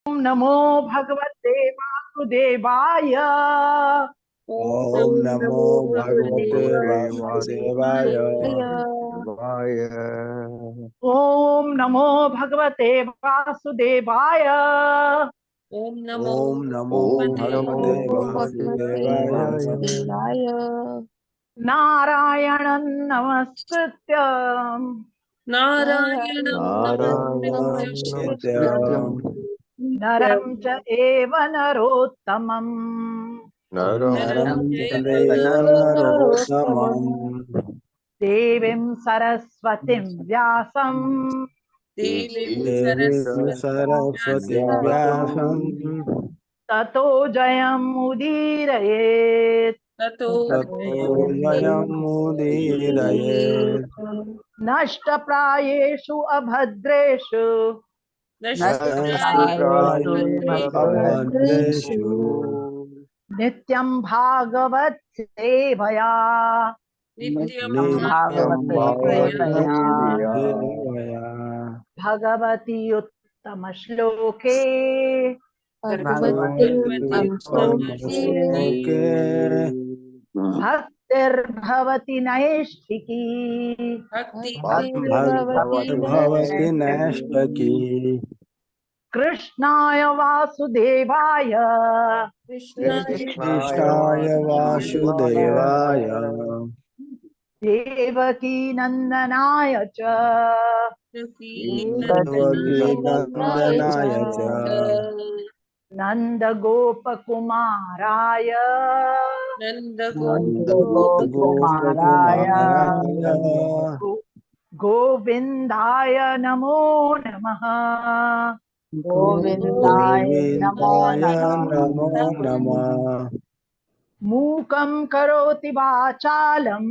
नमो भगवते वासुदेवाय। ओम नमो भगवते वासुदेवाय। ओम नमो भगवते वासुदेवाय। ओम ओम नमो भगवते वासुदेवाय। नारायणं नमस्कृत्य नारायणं नमस्कृत्य नरं चैव नरोत्तमम् नरं चैव नरोत्तमम् देवीं सरस्वतीं व्यासं देवीं सरस्वतीं व्यासं ततो जयमुदीरयेत्। ततो जयमुदीरयेत्। नष्टप्रायेषु अभद्रेषु नष्टप्रायेषु नित्यं भागवत सेवया नित्यं भागवतसेवया भगवती उत्तम श्लोके भगवत्युत्तमश्लोके भक्तिर्भवति नैष्ठिकी भक्तिर्भवति नैष्ठिकी कृष्णाय वासुदेवाय कृष्णाय वासुदेवाय देवकी नंदनाय च देवकी नंदनाय च नंदगोपकुमाराय नन्दगोपकुमाराय गोविंदाय नमो नमः। गोविन्दाय नमो नमः। मूकं करोति वाचालं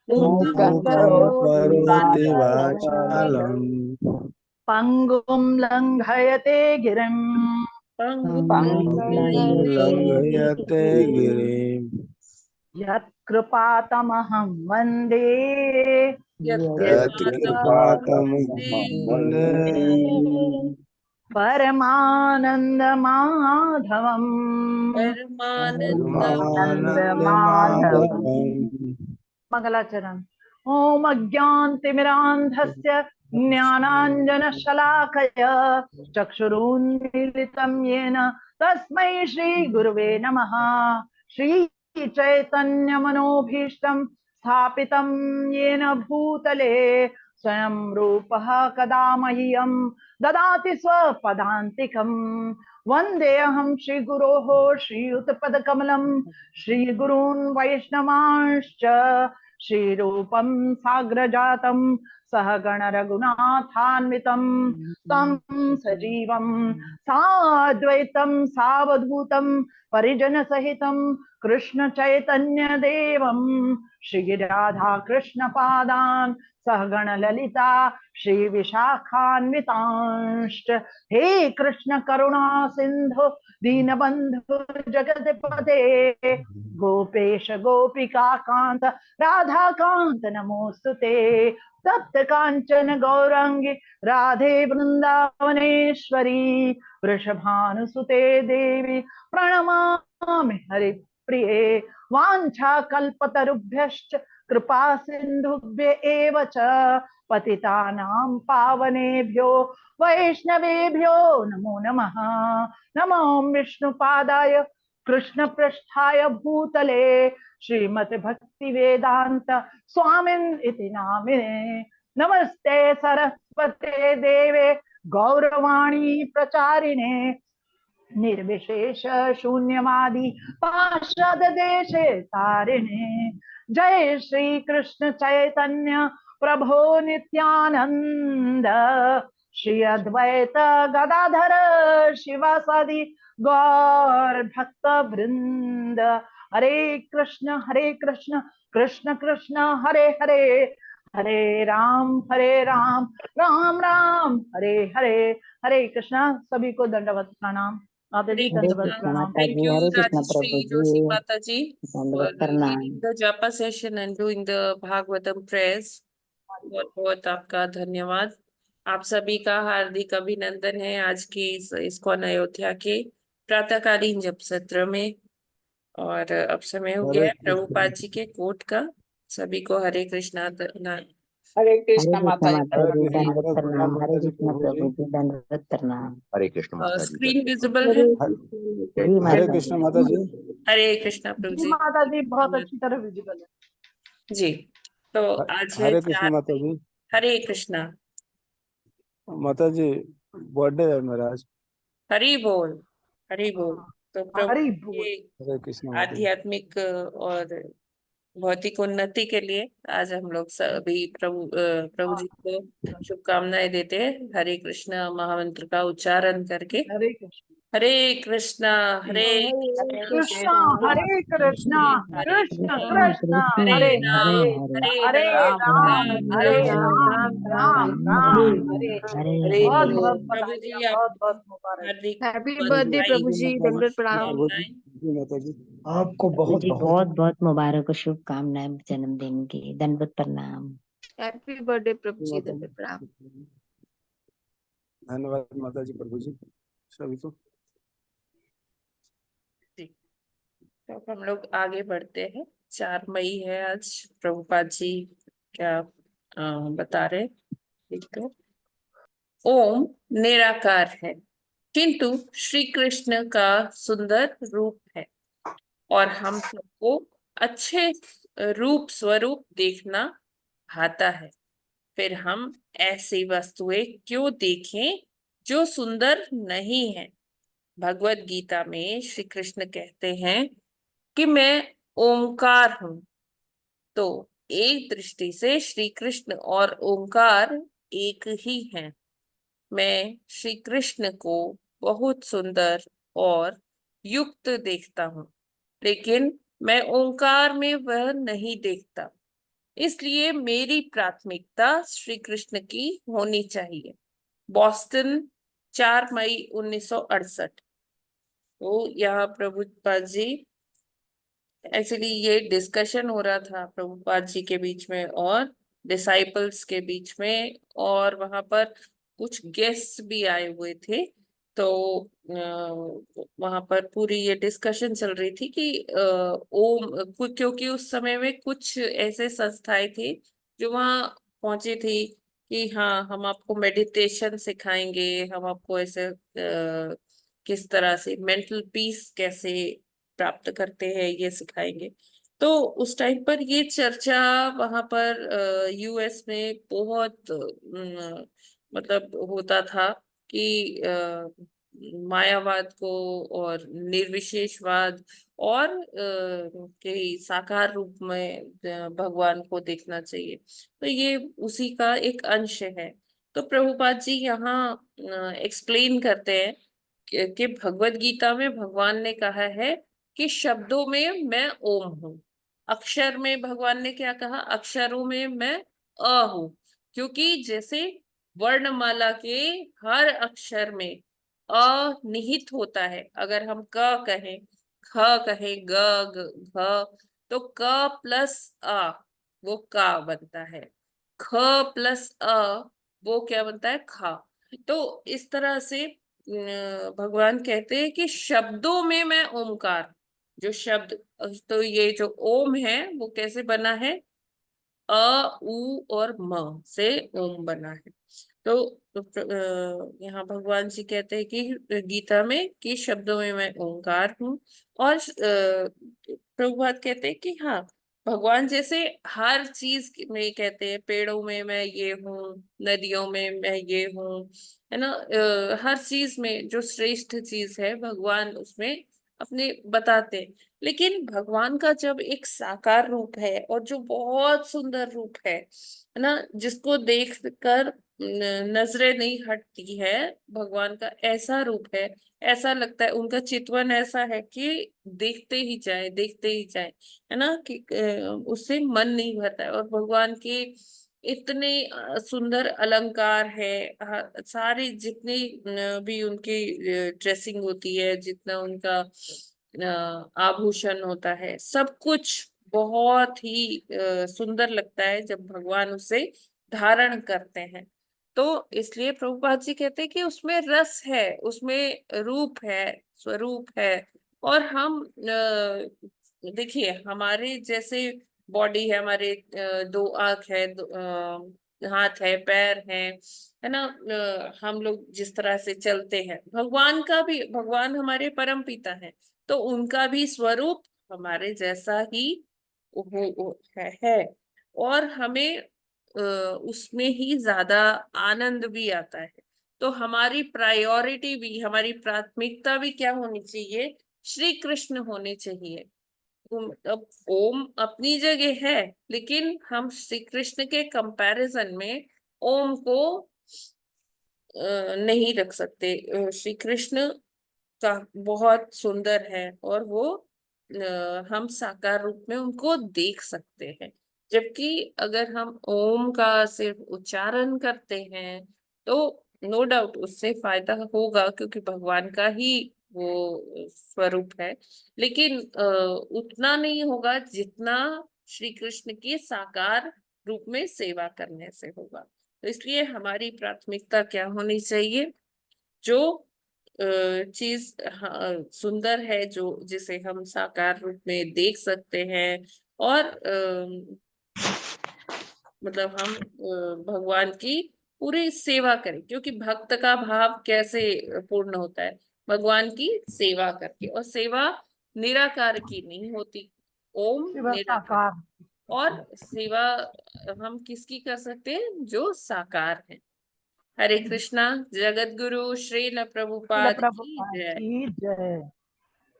मूकं करोति वाचालं पंगुं लंघयते गिरिं लंघयते गिरिं यत्कृपातमहं वन्दे यत्कृपातमहं वन्दे परमानन्दमाधवम् परमानन्दमाधवम्। मंगलाचरण। ओम अज्ञानतिमिरान्धस्य ज्ञानाञ्जनशलाकया चक्षुरुन्मीलितं येन तस्मै श्रीगुरुवे नमः। श्रीचैतन्यमनोभीष्टं स्थापितं येन भूतले स्वयं रूपः कदा मह्यं ददाति स्वपदान्तिकं। वन्देऽहं श्रीगुरोः श्रीयुतपदकमलं श्रीगुरून् वैष्णवांश्च श्रीरूपं साग्रजातं सहगण रघुनाथान्वितं तं सजीवं साद्वैतं सावधूतं परिजनसहितं कृष्ण चैतन्य देवं श्रीराधा कृष्ण पादान् सहगण ललिता श्री विशाखान्वितांश्च। हे कृष्ण करुणा सिंधु दीनबंधु जगत्पते गोपेश गोपिका कांत राधा कांत नमोस्तुते। तप्त कांचन गौरांगी राधे वृंदावनेश्वरी वृषभानुसुते देवी प्रणमामि हरिप्रिये। वाञ्छाकल्पतरुभ्यश्च कृपा सिन्धुभ्य एव च पतितानां पावनेभ्यो वैष्णवेभ्यो नमो नमः। नमो विष्णुपादाय कृष्णपृष्ठाय भूतले श्रीमद् भक्ति वेदांत स्वामिन् इति नामिने। नमस्ते सरस्वते देवे गौरवाणी प्रचारिणे निर्विशेष शून्यवादी पाश्चाद देशे तारिणे। जय श्री कृष्ण चैतन्य प्रभो नित्यानंद श्री अद्वैत गदाधर शिवासादि गौर भक्त वृंद। हरे कृष्ण कृष्ण कृष्ण हरे हरे हरे राम राम राम हरे हरे। हरे कृष्णा। सभी को दंडवत प्रणाम। आदरणीय दंडवत प्रणाम। Thank you, Rajashri Joshi Mataji, for leading the japa session and doing the Bhagavatam prayers. बहुत बहुत आपका धन्यवाद। आप सभी का हार्दिक अभिनंदन है आज की इस्कॉन अयोध्या के प्रातःकालीन जप सत्र में। और अब समय हो गया हरे है प्रभुपाद कृष्ण जी के कोट का। सभी को हरे कृष्णा हरे कृष्णा हरे माता कृष्ण जी। माता जी, कृष्ण दंडवत माता प्रणाम। प्रणाम हरे माता जी कृष्ण प्रभु जी। प्रभु जी, दंडवत प्रणाम। हरे कृष्ण माता जी, स्क्रीन दंडवत विजिबल है। जी हरे माता कृष्ण जी। माता जी। हरे कृष्णा प्रभु जी जी। माता जी बहुत अच्छी तरह विजिबल है। जी, तो आज है हरे कृष्ण 4 माता मई। जी। हरे कृष्णा। माता जी बर्थडे है मेरा आज। हरि बोल। हरि बोल। तो प्रभु हरि बोल। के हरे कृष्ण माता जी। आध्यात्मिक और भौतिक उन्नति के लिए आज हम लोग सभी प्रभु जी को शुभकामनाएं देते हैं। हरे कृष्णा महामंत्र का उच्चारण करके। हरे कृष्ण हरे कृष्णा। हरे कृष्णा कृष्णा हरे कृष्णा हरे कृष्ण राम कृष्ण हरे हरे राम हरे हरे हरे राम राम राम हरे राम राम राम राम हरे हरे। हरे बहुत हरे। बहुत प्रभु बधाइयाँ, जी बहुत आपको बहुत मुबारक। हार्दिक हैप्पी जी बर्थडे बधाई प्रभु जी, माता दंडवत जी। प्रणाम। प्रभु शुभकामनाएं। जी माता जी। आपको प्रभु बहुत जी बहुत बहुत बहुत मुबारक और शुभकामनाएं जन्मदिन की। दंडवत प्रणाम। हैप्पी बर्थडे प्रभु जी जी, माता दंडवत प्रणाम। जी। धन्यवाद माता जी प्रभु जी सभी को। जी, तो अब हम लोग आगे बढ़ते हैं। 4 मई है आज। प्रभुपाद जी क्या बता रहे, ठीक है। ओम निराकार है, किंतु श्री कृष्ण का सुंदर रूप है और हम सबको अच्छे रूप स्वरूप देखना आता है। फिर हम ऐसी वस्तुएं क्यों देखें जो सुंदर नहीं है। भगवत गीता में श्री कृष्ण कहते हैं कि मैं ओंकार हूं। तो एक दृष्टि से श्री कृष्ण और ओंकार एक ही हैं। मैं श्री कृष्ण को बहुत सुंदर और युक्त देखता हूँ, लेकिन मैं ओंकार में वह नहीं देखता। इसलिए मेरी प्राथमिकता श्री कृष्ण की होनी चाहिए। बॉस्टन 4 मई 1968। तो यहाँ प्रभुपाद जी, एक्चुअली ये डिस्कशन हो रहा था प्रभुपाद जी के बीच में और डिसाइपल्स के बीच में, और वहां पर कुछ गेस्ट भी आए हुए थे। तो वहां पर पूरी ये डिस्कशन चल रही थी कि क्योंकि उस समय में कुछ ऐसे संस्थाएं थी जो वहाँ पहुंची थी कि हाँ हम आपको मेडिटेशन सिखाएंगे, हम आपको ऐसे किस तरह से मेंटल पीस कैसे प्राप्त करते हैं ये सिखाएंगे। तो उस टाइम पर ये चर्चा वहां पर यूएस में बहुत मतलब होता था कि मायावाद को और निर्विशेषवाद और के साकार रूप में भगवान को देखना चाहिए। तो ये उसी का एक अंश है। तो प्रभुपाद जी यहाँ एक्सप्लेन करते हैं कि भगवत गीता में भगवान ने कहा है कि शब्दों में मैं ओम हूँ। अक्षर में भगवान ने क्या कहा, अक्षरों में मैं अ हूँ। क्योंकि जैसे वर्णमाला के हर अक्षर में अ निहित होता है। अगर हम क कहें, ख कहें, ग घ, तो क प्लस अ वो का बनता है। ख प्लस अ वो क्या बनता है, खा। तो इस तरह से भगवान कहते हैं कि शब्दों में मैं ओमकार, जो शब्द, तो ये जो ओम है वो कैसे बना है, अ उ और म से ओम बना है। तो यहाँ भगवान जी कहते हैं कि गीता में कि शब्दों में मैं ओंकार हूँ। और प्रभुपाद कहते हैं कि हाँ भगवान जैसे हर चीज में कहते हैं, पेड़ों में मैं ये हूँ, नदियों में मैं ये हूँ, है ना। हर चीज में जो श्रेष्ठ चीज है भगवान उसमें अपने बताते हैं। लेकिन भगवान का जब एक साकार रूप है और जो बहुत सुंदर रूप है ना, जिसको देख कर नजरें नहीं हटती है, भगवान का ऐसा रूप है, ऐसा लगता है उनका चितवन ऐसा है कि देखते ही जाए, देखते ही जाए, है ना, कि उससे मन नहीं भरता है। और भगवान के इतने सुंदर अलंकार है, सारे जितने भी उनकी ड्रेसिंग होती है, जितना उनका आभूषण होता है, सब कुछ बहुत ही सुंदर लगता है जब भगवान उसे धारण करते हैं। तो इसलिए प्रभुपाद जी कहते हैं कि उसमें रस है, उसमें रूप है, स्वरूप है। और हम देखिए हमारे जैसे बॉडी है, हमारे दो आंख है, हाथ है, पैर है ना, हम लोग जिस तरह से चलते हैं, भगवान का भी, भगवान हमारे परम पिता हैं, तो उनका भी स्वरूप हमारे जैसा ही है। और हमें उसमें ही ज्यादा आनंद भी आता है। तो हमारी प्रायोरिटी भी, हमारी प्राथमिकता भी क्या होनी चाहिए? श्री कृष्ण होने चाहिए। अब ओम अपनी जगह है, लेकिन हम श्री कृष्ण के कंपैरिजन में ओम को नहीं रख सकते। श्री कृष्ण का बहुत सुंदर है, और वो हम साकार रूप में उनको देख सकते हैं। जबकि अगर हम ओम का सिर्फ उच्चारण करते हैं तो नो डाउट उससे फायदा होगा, क्योंकि भगवान का ही वो स्वरूप है। लेकिन उतना नहीं होगा जितना श्री कृष्ण की साकार रूप में सेवा करने से होगा। तो इसलिए हमारी प्राथमिकता क्या होनी चाहिए? जो चीज सुंदर है, जो जिसे हम साकार रूप में देख सकते हैं, और मतलब हम भगवान की पूरी सेवा करें। क्योंकि भक्त का भाव कैसे पूर्ण होता है? भगवान की सेवा करके। और सेवा निराकार की नहीं होती, ओम शिव निराकार। साकार। और सेवा हम किसकी कर सकते हैं? जो साकार है। हरे कृष्णा। जगत गुरु श्रील शिल प्रभुपाद की प्रभुपाद जय। की जय।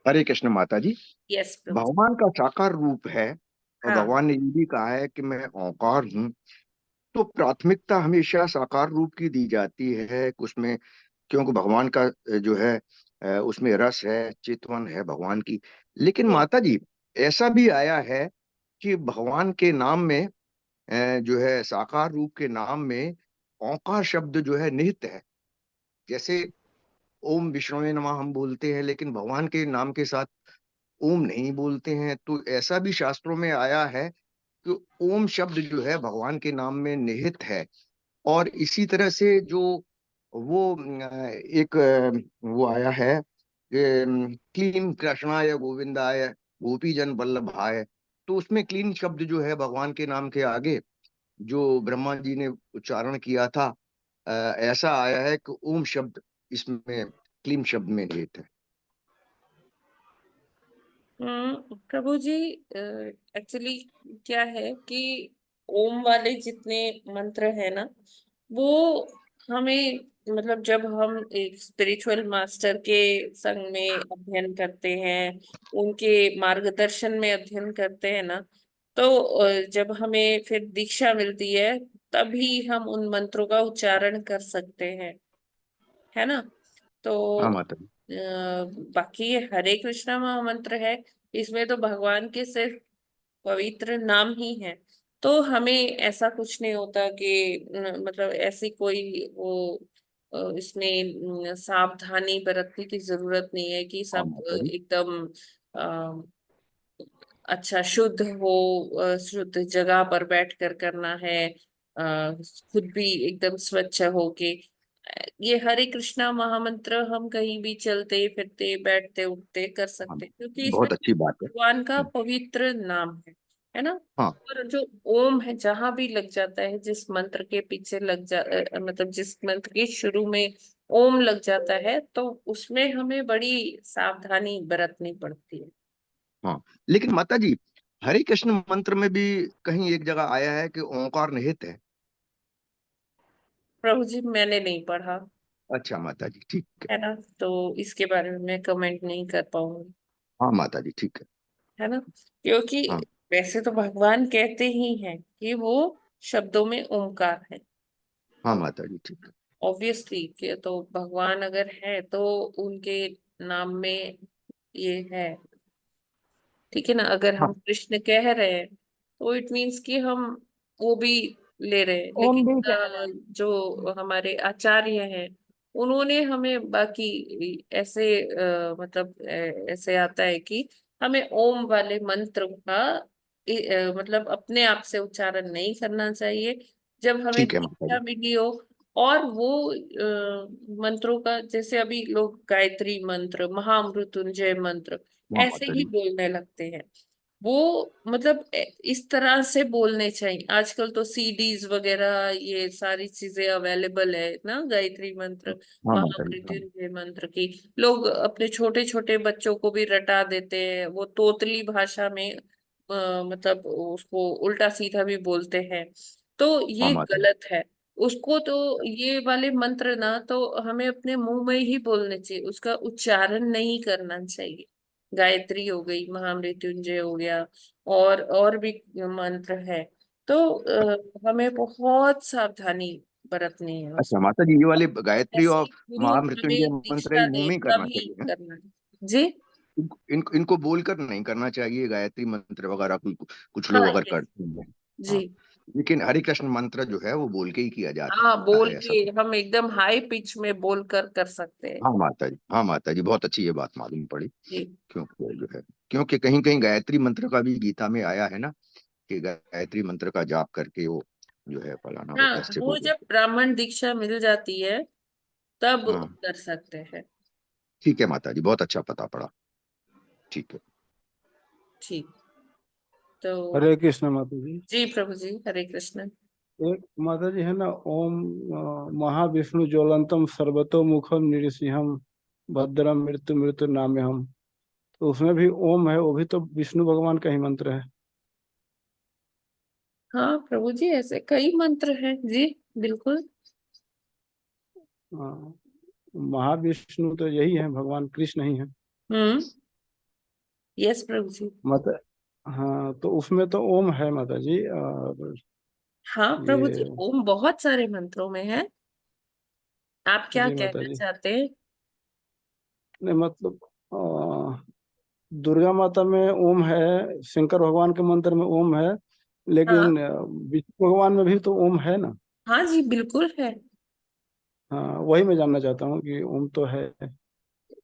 हरे कृष्ण माता जी। यस प्रभु। भगवान का साकार रूप है, और हाँ भगवान ने ये भी कहा है कि मैं ओंकार हूँ। तो प्राथमिकता हमेशा साकार रूप की दी जाती है उसमें, क्योंकि भगवान का जो है उसमें रस है, चितवन है भगवान की। लेकिन माता जी, ऐसा भी आया है कि भगवान के नाम में जो है साकार रूप के नाम में ओंकार शब्द जो है निहित है। जैसे ओम विष्णुवे नमः हम बोलते हैं, लेकिन भगवान के नाम के साथ ओम नहीं बोलते हैं। तो ऐसा भी शास्त्रों में आया है कि ओम शब्द जो है भगवान के नाम में निहित है। और इसी तरह से जो वो एक वो आया है क्लीन कृष्णाय गोविंदाय गोपी जन वल्लभाय। तो उसमें क्लीन शब्द जो है भगवान के नाम के आगे जो ब्रह्मा जी ने उच्चारण किया था, ऐसा आया है कि ओम शब्द इसमें क्लीन शब्द में निहित है। प्रभु जी, एक्चुअली क्या है कि ओम वाले जितने मंत्र है ना, वो हमें, मतलब जब हम एक स्पिरिचुअल मास्टर के संग में अध्ययन करते हैं, उनके मार्गदर्शन में अध्ययन करते हैं ना, तो जब हमें फिर दीक्षा मिलती है, तभी हम उन मंत्रों का उच्चारण कर सकते हैं, है ना। तो हाँ माता जी। बाकी ये हरे कृष्णा महामंत्र है, इसमें तो भगवान के सिर्फ पवित्र नाम ही है। तो हमें ऐसा कुछ नहीं होता कि मतलब ऐसी कोई वो इसमें सावधानी बरतने की जरूरत नहीं है कि हाँ सब माता जी। एकदम अच्छा शुद्ध हो, शुद्ध जगह पर बैठ कर करना है, खुद भी एकदम स्वच्छ हो के। ये हरे कृष्णा महामंत्र हम कहीं भी चलते फिरते बैठते उठते कर हाँ, सकते हैं, क्योंकि इसमें बहुत अच्छी बात है। भगवान का पवित्र नाम है ना। हाँ। और जो ओम है, जहां भी लग जाता है, जिस मंत्र के पीछे मतलब जिस मंत्र के शुरू में ओम लग जाता है, तो उसमें हमें बड़ी सावधानी बरतनी पड़ती है। हाँ, लेकिन माता जी, हरे कृष्ण मंत्र में भी कहीं एक जगह आया है कि ओंकार निहित है। प्रभु जी मैंने नहीं पढ़ा, अच्छा माता जी, ठीक है। है ना, तो इसके बारे में मैं कमेंट नहीं कर पाऊंगी, हाँ माता जी, ठीक है। है ना। क्योंकि हाँ। वैसे तो भगवान कहते ही हैं कि वो शब्दों में ओंकार है। हाँ माता जी, ठीक है। ऑब्वियसली कि तो भगवान अगर है तो उनके नाम में ये है, ठीक है ना। अगर हाँ। हम कृष्ण कह रहे हैं तो इट मीन्स कि हम वो भी ले रहे हैं। ओम लेकिन भी कह रहे हैं। जो हमारे आचार्य हैं, उन्होंने हमें बाकी ऐसे मतलब ऐसे आता है कि हमें ओम वाले मंत्र का मतलब अपने आप से उच्चारण नहीं करना चाहिए। जब हमें ठीक है माता दीक्षा जी। मिली हो और वो मंत्रों का जैसे अभी लोग गायत्री मंत्र, महामृत्युंजय मंत्र हाँ ऐसे माता ही जी। बोलने लगते हैं। वो मतलब इस तरह से बोलने चाहिए। आजकल तो सीडीज वगैरह ये सारी चीजें अवेलेबल है ना, गायत्री मंत्र, हाँ माता जी। हाँ महामृत्युंजय मंत्र की लोग अपने छोटे छोटे बच्चों को भी रटा देते हैं। वो तोतली भाषा में मतलब उसको उल्टा सीधा भी बोलते हैं, तो हाँ ये माता जी। गलत है। उसको तो ये वाले मंत्र ना तो हमें अपने मुंह में ही बोलने चाहिए, उसका उच्चारण नहीं करना चाहिए। गायत्री हो गई, महामृत्युंजय हो गया, और भी मंत्र है, तो हमें बहुत सावधानी बरतनी है अच्छा उसमें। माता जी, ये वाले गायत्री और ऐसे गुरु महामृत्युंजय हमें मंत्र दीक्षा मुंह दे में ही करना तभी चाहिए है? करना है। जी। इनको बोलकर नहीं करना चाहिए, गायत्री मंत्र वगैरह कुछ हाँ, लोग अगर यस। करते हैं। जी। हाँ, लेकिन हरे कृष्ण मंत्र जो है वो बोल के ही किया हाँ, जाता बोल है ऐसा के तो। हम एकदम हाई पिच में बोल कर सकते हैं। हाँ माता जी, हाँ माता जी, बहुत अच्छी ये बात मालूम पड़ी। जी। क्योंकि जो है, क्योंकि कहीं कहीं गायत्री मंत्र का भी गीता में आया है ना, कि गायत्री मंत्र का जाप करके वो जो है फलाना वो हाँ, ऐसे वो बोलो। जब ब्राह्मण दीक्षा मिल जाती है तब हाँ कर सकते हैं। ठीक है माता जी, बहुत अच्छा पता पड़ा। ठीक है। ठीक। तो हरे कृष्ण माता जी। जी प्रभु जी, हरे कृष्ण। एक माता जी है ना, ओम महाविष्णु ज्वलंतम सर्वतोमुखम निरसिंहम भद्रम मृत्यु मृत्यु नाम्यहम। तो उसमें भी ओम है, वो भी तो विष्णु भगवान का ही मंत्र है। हाँ प्रभु जी, ऐसे कई मंत्र हैं जी, बिल्कुल। हाँ, महाविष्णु तो यही है, भगवान कृष्ण ही है। हम्म। यस प्रभु जी। माता, हाँ तो उसमें तो ओम है माता जी। और हाँ प्रभु जी, ये, ओम बहुत सारे मंत्रों में है। आप क्या जी माता कहना जी, चाहते हैं? नहीं मतलब दुर्गा माता में ओम है, शंकर भगवान के मंत्र में ओम है, हाँ। लेकिन विष्णु भगवान में भी तो ओम है ना। हाँ जी, बिल्कुल है। हाँ, वही मैं जानना चाहता हूँ कि ओम तो है।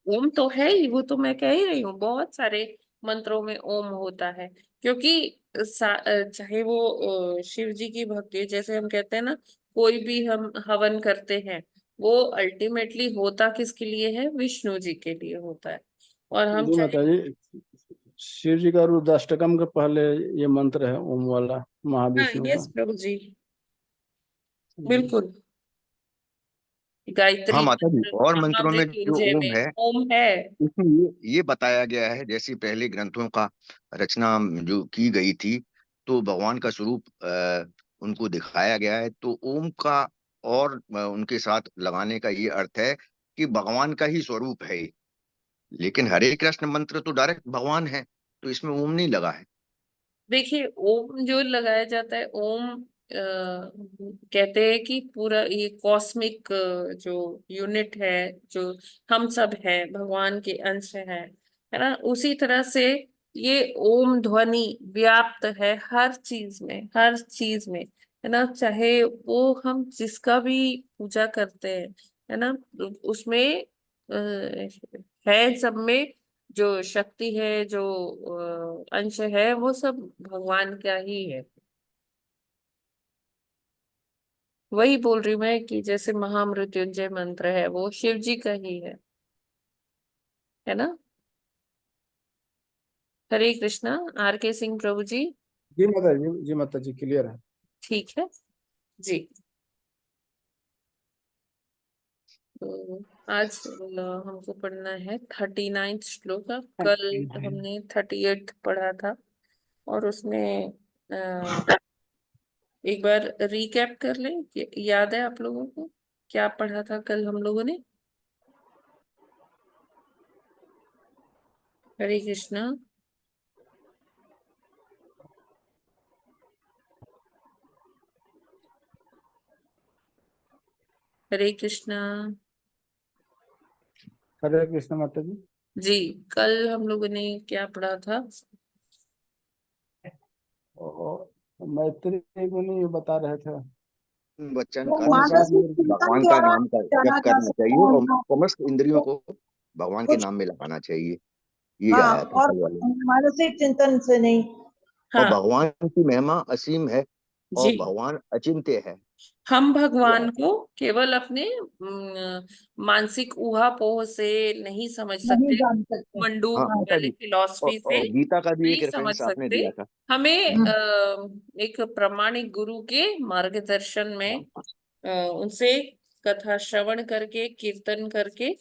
ओम तो है ही, वो तो मैं कह ही रही हूँ, बहुत सारे मंत्रों में ओम होता है। क्योंकि चाहे वो शिव जी की भक्ति, जैसे हम कहते हैं ना, कोई भी हम हवन करते हैं, वो अल्टीमेटली होता किसके लिए है? विष्णु जी के लिए होता है। और हम जी चाहे। माता जी, शिव जी का रुद्राष्टकम के पहले ये मंत्र है ओम वाला, हाँ, महाविष्णु का। यस प्रभु जी, हम्म। बिल्कुल। हाँ गायत्री माता जी, मंत्र, और मंत्रों में जो महामृत्युंजय ओम में है ओम है। उसमें ये बताया गया है, जैसे पहले ग्रंथों का रचना जो की गई थी, तो भगवान का स्वरूप उनको दिखाया गया है, तो ओम का और उनके साथ लगाने का ये अर्थ है कि भगवान का ही स्वरूप है ये। लेकिन हरे कृष्ण मंत्र तो डायरेक्ट भगवान है, तो इसमें ओम नहीं लगा है। देखिए, ओम जो लगाया जाता है, ओम कहते हैं कि पूरा ये कॉस्मिक जो यूनिट है, जो हम सब है भगवान के अंश है ना, उसी तरह से ये ओम ध्वनि व्याप्त है हर चीज में, हर चीज में, है ना। चाहे वो हम जिसका भी पूजा करते हैं, है ना, उसमें है सब में जो शक्ति है, जो अंश है, वो सब भगवान का ही है। वही बोल रही हूँ मैं कि जैसे महामृत्युंजय मंत्र है, वो शिव जी का ही है ना। हरे कृष्णा। आर के सिंह प्रभु जी। जी माता जी, जी माता जी, क्लियर है। ठीक है जी। तो आज हमको पढ़ना है 39th श्लोक। कल हमने 38 पढ़ा था, और उसमें एक बार रिकैप कर लें। याद है आप लोगों को क्या पढ़ा था कल हम लोगों ने? हरे कृष्णा। हरे कृष्णा। हरे कृष्ण माता जी। जी, कल हम लोगों ने क्या पढ़ा था? और मैत्री मुनि ये बता रहे थे। वचन वो कर्म से मानसिक चिंतन भगवान का द्वारा नाम का जप जाना जा करना सकता चाहिए, है और उनका समस्त इंद्रियों तो को भगवान के कुछ। नाम में लगाना चाहिए। ये हाँ, आया था और कल वाले में। मानसिक चिंतन से नहीं। और हाँ भगवान की महिमा असीम है, और जी। भगवान अचिंत्य है। हम भगवान को केवल अपने मानसिक ऊहापोह से नहीं समझ नहीं सकते, जान सकते। मंडूक हाँ माता वाले जी, फिलॉसफी से और गीता का भी एक नहीं समझ रेफरेंस आपने सकते। दिया था। हमें हम्म। एक प्रामाणिक गुरु के मार्गदर्शन में उनसे कथा श्रवण करके, कीर्तन करके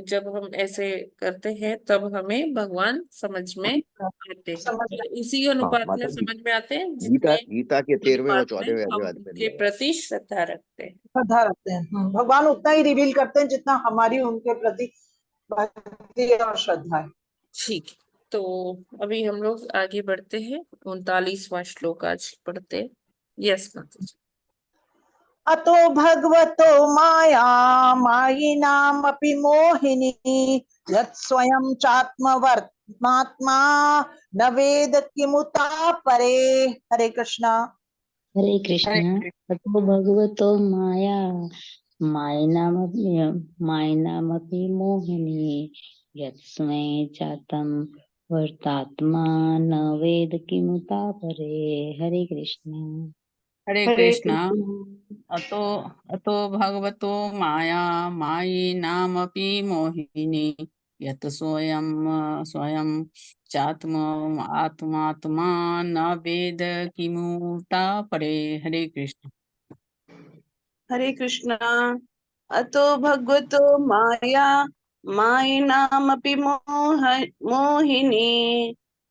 जब हम ऐसे करते हैं तब हमें भगवान समझ में आते हैं, समझ और इसी हाँ अनुपात में माता जी, समझ में आते हैं गीता जितने गीता के 13वें और अनुपात में 14वें हम अध्याय में उनके दिया गया। प्रति श्रद्धा रखते हैं। श्रद्धा रखते हैं। भगवान उतना ही रिवील करते हैं जितना हमारी उनके प्रति भक्ति और श्रद्धा है। ठीक, तो अभी हम लोग आगे बढ़ते हैं, 39वां श्लोक आज पढ़ते हैं। यस माता जी। अतो भगवतो माया मायिनामपि मोहिनी यत् स्वयं चात्मवर्त्मात्मा न वेद किमुता परे। हरे कृष्णा। हरे हरे कृष्णा। कृष्ण। ततो भगवतो मायिनामपि मोहिनी यस्मै चातं वर्तात्मा न वेद किमुता परे। हरे कृष्णा। हरे हरे कृष्णा। कृष्ण। अतो अतो भगवतो माया मायिनामपि मोहिनी यत् स्वयं चात्म आत्मात्मा न वेद किमुता परे। हरे कृष्ण। हरे कृष्णा। अतो भगवतो माया मायिनामपि मोहिनी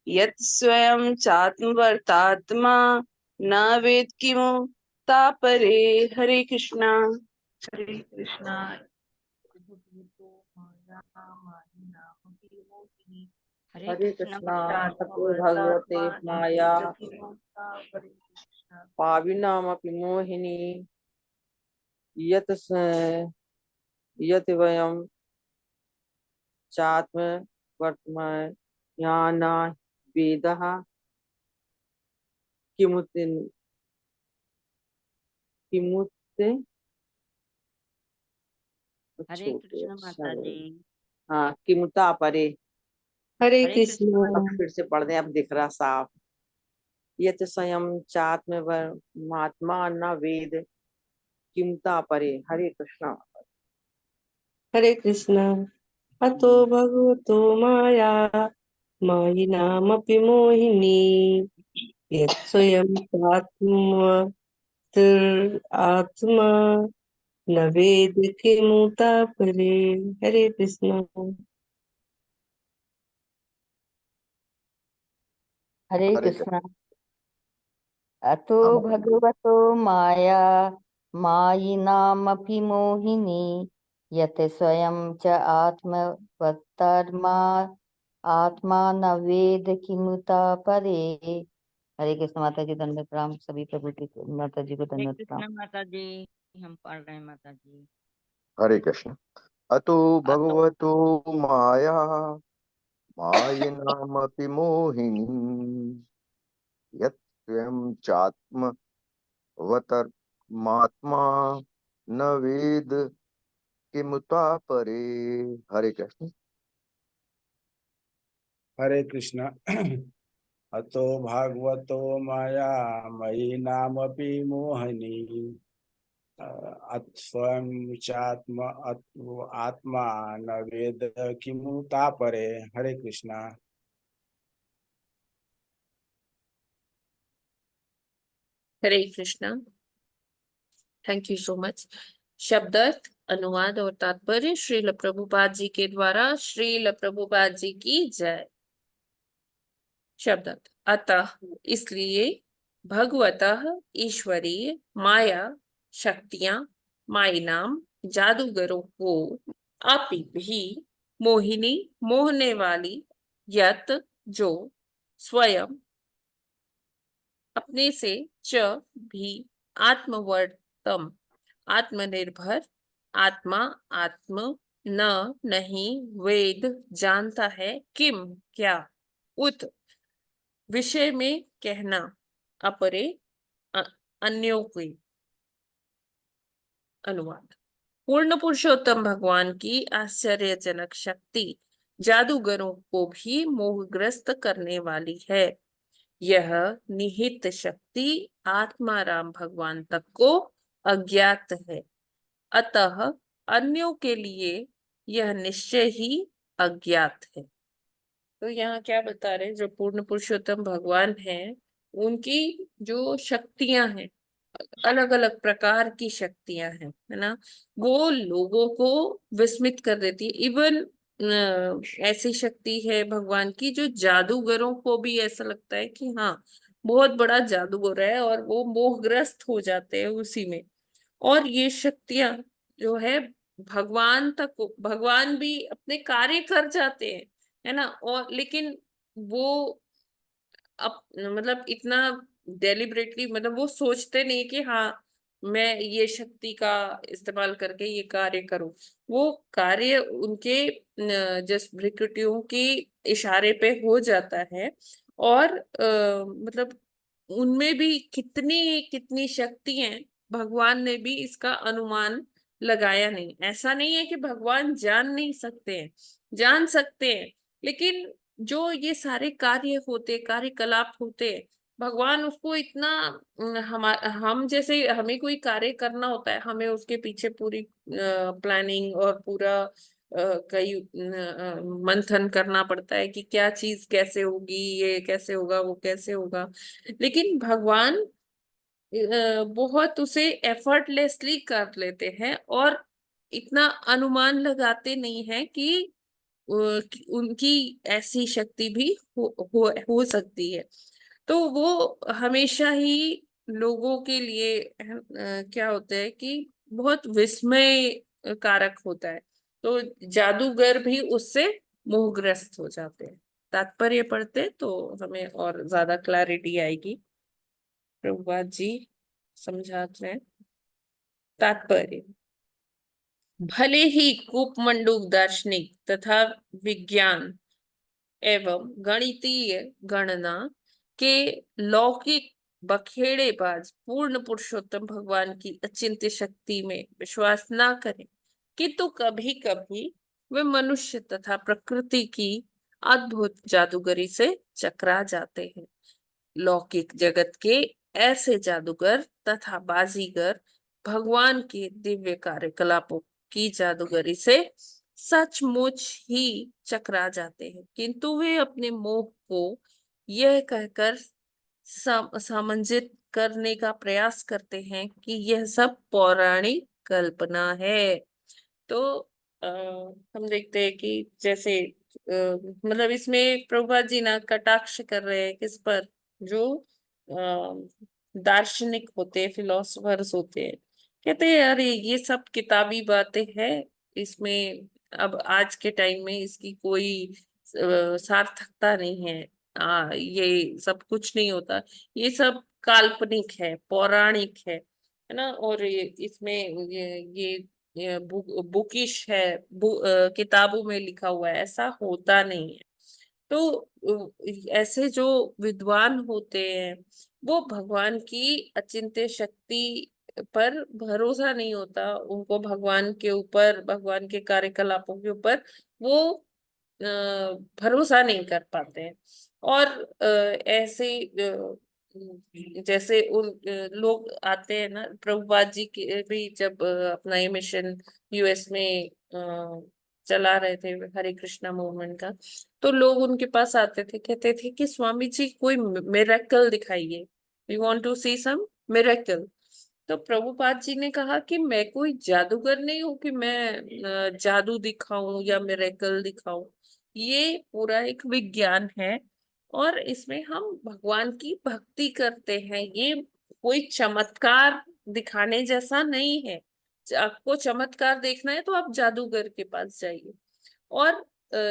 यत् स्वयं चात्मवर्तात्मा न वेद किमु तापरे। हरे कृष्णा। हरे कृष्णा। हरे कृष्णा। अतो भगवते माया पाविनामपि मोहिनी यत् वयं चात्म वर्तमान ज्ञाना वेदः किमुते किमुते हरे कृष्ण माता जी। हाँ किमुता परे। हरे हरे कृष्णा। अब फिर से पढ़ दें, अब दिख रहा साफ। यत् स्वयं चात्म वर्तमात्मा न वेद किमुता परे। हरे कृष्णा। हरे कृष्णा। अतो भगवतो माया मायिनामपि मोहिनी यत् स्वयं आत्मा न वेद किमुता परे। हरे कृष्णा। हरे हरे कृष्ण। कृष्णा। अतो हाँ माता जी। भगवतो माया मायिनामपि मोहिनी यत् स्वयं च आत्मवत्तर्मा आत्मा न वेद किमुता परे। हरे कृष्ण माता जी, दंडवत प्रणाम। सभी प्रभु की माता जी को हरे दंडवत प्रणाम। कृष्ण माता जी। हम पढ़ रहे हैं माता जी। हरे कृष्ण। अतो भगवतो माया मायिनामपि मोहिनी यत् स्वयं चात्मवतर्मात्मा न वेद किमुता परे। हरे कृष्ण। हरे कृष्णा। अतो भागवतो माया मयि नामपि मोहिनी स्वयं आत्मा न वेद किमुता परे। Hare Krishna. Hare Krishna. Thank you so much. शब्दार्थ, अनुवाद और तात्पर्य श्रील प्रभुपाद जी के द्वारा। श्रील प्रभुपाद जी की जय। शब्दार्थ, अतः इसलिए, भगवतः ईश्वरीय, माया शक्तियां, माइनाम जादूगरों को, अपि भी, मोहिनी मोहने वाली, यत जो, स्वयं अपने से, च भी, आत्मवर्तम आत्मनिर्भर, आत्मा आत्म, न नहीं, वेद जानता है, किम क्या, उत विषय में कहना, अपरे अन्यों की। अनुवाद, पूर्ण पुरुषोत्तम भगवान की आश्चर्यजनक शक्ति जादूगरों को भी मोहग्रस्त करने वाली है। यह निहित शक्ति आत्माराम भगवान तक को अज्ञात है, अतः अन्यों के लिए यह निश्चय ही अज्ञात है। तो यहाँ क्या बता रहे हैं, जो पूर्ण पुरुषोत्तम भगवान हैं उनकी जो शक्तियां हैं, अलग अलग प्रकार की शक्तियां हैं, है ना, वो लोगों को विस्मित कर देती है। इवन ऐसी शक्ति है भगवान की जो जादूगरों को भी ऐसा लगता है कि हाँ बहुत बड़ा जादूगर है, और वो मोहग्रस्त हो जाते हैं उसी में। और ये शक्तियां जो है भगवान तक, भगवान भी अपने कार्य कर जाते हैं, है ना, और लेकिन वो अब मतलब इतना डेलिबरेटली, मतलब वो सोचते नहीं कि हाँ मैं ये शक्ति का इस्तेमाल करके ये कार्य करूं। वो कार्य उनके जस्ट भ्रिकुटियों के इशारे पे हो जाता है। और मतलब उनमें भी कितनी कितनी शक्ति है, भगवान ने भी इसका अनुमान लगाया नहीं। ऐसा नहीं है कि भगवान जान नहीं सकते हैं, जान सकते हैं, लेकिन जो ये सारे कार्य होते, कार्यकलाप होते, भगवान उसको इतना हम जैसे हमें कोई कार्य करना होता है, हमें उसके पीछे पूरी प्लानिंग और पूरा कई मंथन करना पड़ता है कि क्या चीज कैसे होगी, ये कैसे होगा, वो कैसे होगा। लेकिन भगवान बहुत उसे एफर्टलेसली कर लेते हैं, और इतना अनुमान लगाते नहीं है कि उनकी ऐसी शक्ति भी हो सकती है। तो वो हमेशा ही लोगों के लिए क्या होता है कि बहुत विस्मय कारक होता है। तो जादूगर भी उससे मोहग्रस्त हो जाते हैं। तात्पर्य पढ़ते तो हमें और ज्यादा क्लैरिटी आएगी। प्रभुपाद जी समझाते हैं तात्पर्य। भले ही कूपमंडूक दार्शनिक तथा विज्ञान एवं गणितीय गणना के लौकिक बखेड़ेबाज पूर्ण पुरुषोत्तम भगवान की अचिंत्य शक्ति में विश्वास ना करें, किंतु कभी कभी वे मनुष्य तथा प्रकृति की अद्भुत जादूगरी से चकरा जाते हैं। लौकिक जगत के ऐसे जादूगर तथा बाजीगर भगवान के दिव्य कार्यकलापों की जादूगरी से सचमुच ही चकरा जाते हैं, किंतु वे अपने मोह को यह कहकर सामंजित करने का प्रयास करते हैं कि यह सब पौराणिक कल्पना है। तो आ, हम देखते हैं कि जैसे मतलब इसमें प्रभुपाद जी ना कटाक्ष कर रहे हैं किस पर, जो दार्शनिक होते हैं, फिलोसफर्स होते हैं। कहते हैं अरे ये सब किताबी बातें हैं, इसमें अब आज के टाइम में इसकी कोई सार्थकता नहीं है। ये सब कुछ नहीं होता, ये सब काल्पनिक है, पौराणिक है ना। और इसमें ये बुकिश है, किताबों में लिखा हुआ है, ऐसा होता नहीं है। तो ऐसे जो विद्वान होते हैं वो भगवान की अचिंत्य शक्ति पर भरोसा नहीं होता उनको, भगवान के ऊपर, भगवान के कार्यकलापों के ऊपर वो भरोसा नहीं कर पाते हैं। और ऐसे जैसे उन लोग आते हैं ना, प्रभुपाद जी के भी जब अपना ये मिशन यूएस में चला रहे थे, हरे कृष्णा मूवमेंट का, तो लोग उनके पास आते थे, कहते थे कि स्वामी जी कोई मिरेकल दिखाइए, we want to see some miracle. तो प्रभुपाद जी ने कहा कि मैं कोई जादूगर नहीं हूं कि मैं जादू दिखाऊं या मिरेकल दिखाऊं। ये पूरा एक विज्ञान है, और इसमें हम भगवान की भक्ति करते हैं। ये कोई चमत्कार दिखाने जैसा नहीं है। आपको चमत्कार देखना है तो आप जादूगर के पास जाइए। और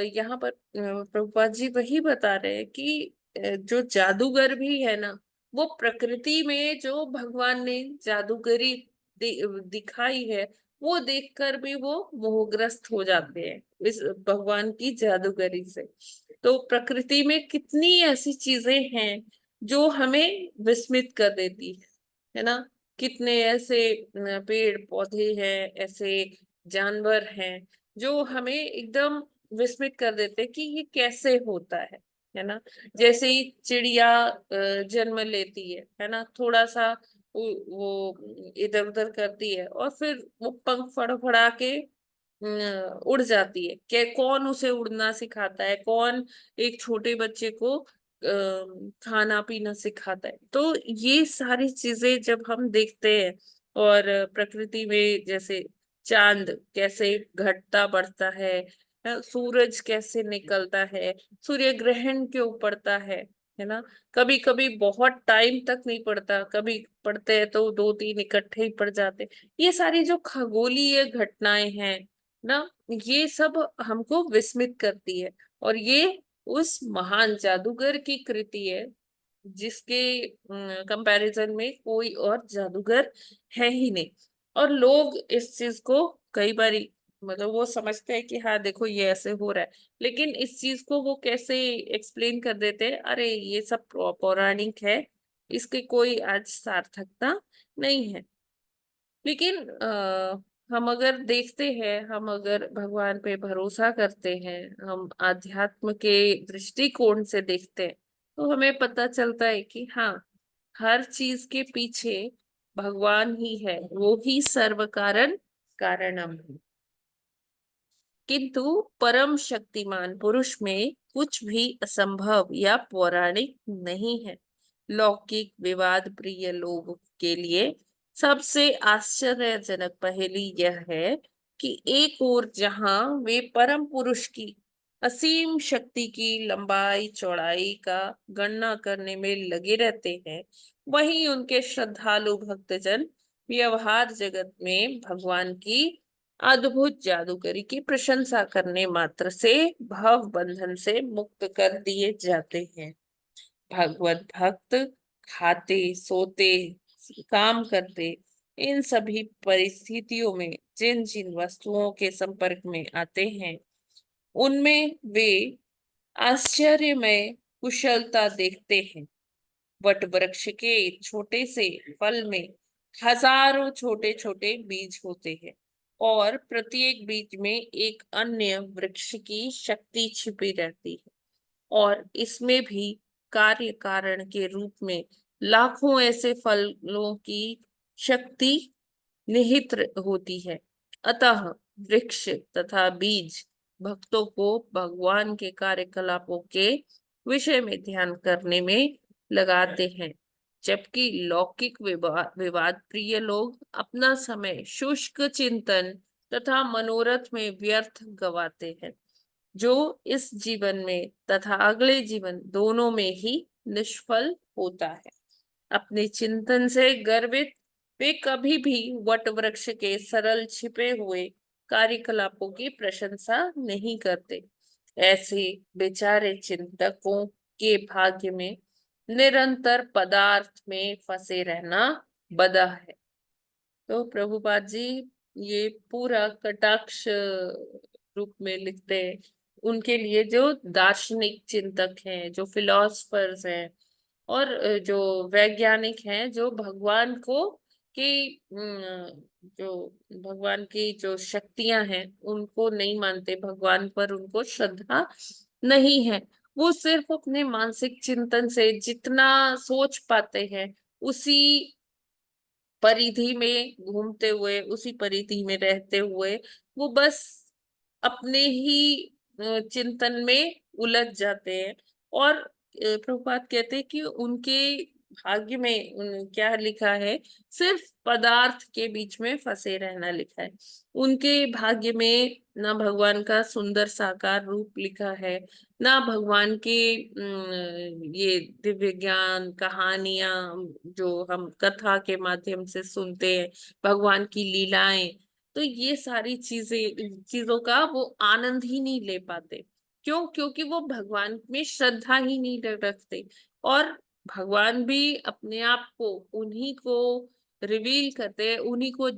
यहाँ पर प्रभुपाद जी वही बता रहे हैं कि जो जादूगर भी है ना, वो प्रकृति में जो भगवान ने जादूगरी दिखाई है, वो देखकर भी वो मोहग्रस्त हो जाते हैं इस भगवान की जादूगरी से। तो प्रकृति में कितनी ऐसी चीजें हैं जो हमें विस्मित कर देती है ना। कितने ऐसे पेड़ पौधे हैं, ऐसे जानवर हैं जो हमें एकदम विस्मित कर देते हैं कि ये कैसे होता है ना। जैसे ही चिड़िया जन्म लेती है ना, थोड़ा सा वो इधर उधर करती है और फिर वो पंख फड़फड़ा के उड़ जाती है। क्या कौन उसे उड़ना सिखाता है? कौन एक छोटे बच्चे को खाना पीना सिखाता है? तो ये सारी चीजें जब हम देखते हैं, और प्रकृति में जैसे चांद कैसे घटता बढ़ता है, सूरज कैसे निकलता है, सूर्य ग्रहण क्यों पड़ता है ना? कभी कभी बहुत टाइम तक नहीं पड़ता, कभी पड़ते हैं तो दो तीन इकट्ठे ही पड़ जाते। ये सारी जो खगोलीय घटनाएं हैं ना, ये सब हमको विस्मित करती है। और ये उस महान जादूगर की कृति है जिसके कंपैरिजन में कोई और जादूगर है ही नहीं। और लोग इस चीज को कई बारी मतलब वो समझते हैं कि हाँ देखो ये ऐसे हो रहा है, लेकिन इस चीज को वो कैसे एक्सप्लेन कर देते हैं, अरे ये सब पौराणिक है, इसकी कोई आज सार्थकता नहीं है। लेकिन हम अगर देखते हैं, हम अगर भगवान पे भरोसा करते हैं, हम आध्यात्म के दृष्टिकोण से देखते हैं, तो हमें पता चलता है कि हाँ, हर चीज के पीछे भगवान ही है, वो ही सर्व कारण कारणम है। किंतु परम शक्तिमान पुरुष में कुछ भी असंभव या पौराणिक नहीं है। लौकिक विवाद प्रिय लोगों के लिए सबसे आश्चर्यजनक पहेली यह है कि एक ओर जहां वे परम पुरुष की असीम शक्ति की लंबाई चौड़ाई का गणना करने में लगे रहते हैं, वहीं उनके श्रद्धालु भक्तजन व्यवहार जगत में भगवान की अद्भुत जादूगरी की प्रशंसा करने मात्र से भव बंधन से मुक्त कर दिए जाते हैं। भगवत भक्त खाते सोते काम करते इन सभी परिस्थितियों में जिन जिन वस्तुओं के संपर्क में आते हैं, उनमें वे आश्चर्यमय कुशलता देखते हैं। वट वृक्ष के छोटे से फल में हजारों छोटे छोटे बीज होते हैं, और प्रत्येक बीज में एक अन्य वृक्ष की शक्ति छिपी रहती है, और इसमें भी कार्य कारण के रूप में लाखों ऐसे फलों की शक्ति निहित होती है। अतः वृक्ष तथा बीज भक्तों को भगवान के कार्यकलापों के विषय में ध्यान करने में लगाते हैं, जबकि लौकिक विवाद प्रिय लोग अपना समय शुष्क चिंतन तथा मनोरथ में व्यर्थ गवाते हैं, जो इस जीवन में तथा अगले जीवन दोनों में ही निष्फल होता है। अपने चिंतन से गर्वित वे कभी भी वट वृक्ष के सरल छिपे हुए कार्यकलापों की प्रशंसा नहीं करते। ऐसे बेचारे चिंतकों के भाग्य में निरंतर पदार्थ में फंसे रहना बदा है। तो प्रभुपाद जी ये पूरा कटाक्ष रूप में लिखते हैं उनके लिए जो दार्शनिक चिंतक हैं, जो फिलोसफर्स हैं, और जो वैज्ञानिक हैं, जो भगवान को की जो भगवान की जो शक्तियां हैं उनको नहीं मानते, भगवान पर उनको श्रद्धा नहीं है। वो सिर्फ अपने मानसिक चिंतन से जितना सोच पाते हैं उसी परिधि में घूमते हुए, उसी परिधि में रहते हुए वो बस अपने ही चिंतन में उलझ जाते हैं। और प्रभुपाद कहते हैं कि उनके भाग्य में क्या लिखा है, सिर्फ पदार्थ के बीच में फंसे रहना लिखा है। उनके भाग्य में ना भगवान का सुंदर साकार रूप लिखा है, ना भगवान के ये दिव्य ज्ञान कहानियां जो हम कथा के माध्यम से सुनते हैं, भगवान की लीलाएं, तो ये सारी चीजों का वो आनंद ही नहीं ले पाते। क्यों? क्योंकि वो भगवान में श्रद्धा ही नहीं रखते। और भगवान भी अपने आप को उन्हीं को रिवील करते हैं, उन्हीं को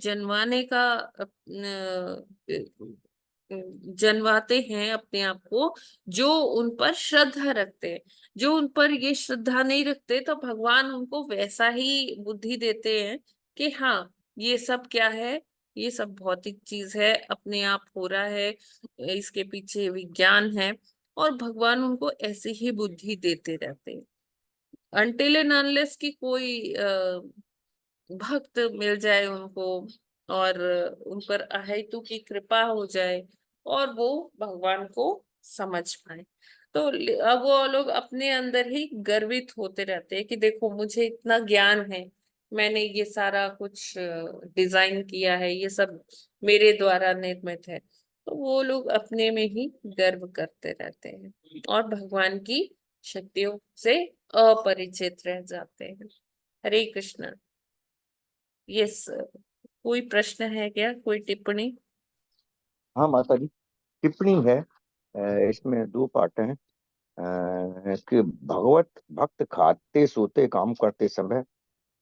जनवाते हैं अपने आप को, जो उन पर श्रद्धा रखते हैं। जो उन पर ये श्रद्धा नहीं रखते तो भगवान उनको वैसा ही बुद्धि देते हैं कि हाँ ये सब क्या है, ये सब भौतिक चीज है, अपने आप हो रहा है, इसके पीछे विज्ञान है। और भगवान उनको ऐसी ही बुद्धि देते रहते हैं अनटिल एंड अनलेस की कोई भक्त मिल जाए उनको, और उन पर अहेतु की कृपा हो जाए, और वो भगवान को समझ पाए। तो अब वो लोग अपने अंदर ही गर्वित होते रहते हैं कि देखो मुझे इतना ज्ञान है, मैंने ये सारा कुछ डिजाइन किया है, ये सब मेरे द्वारा निर्मित है। तो वो लोग अपने में ही गर्व करते रहते हैं और भगवान की शक्तियों से अपरिचित रह जाते हैं। हरे कृष्ण। यस, कोई प्रश्न है क्या, कोई टिप्पणी? हाँ माता जी, टिप्पणी है। इसमें दो पार्ट हैं। कि भगवत भक्त खाते सोते काम करते समय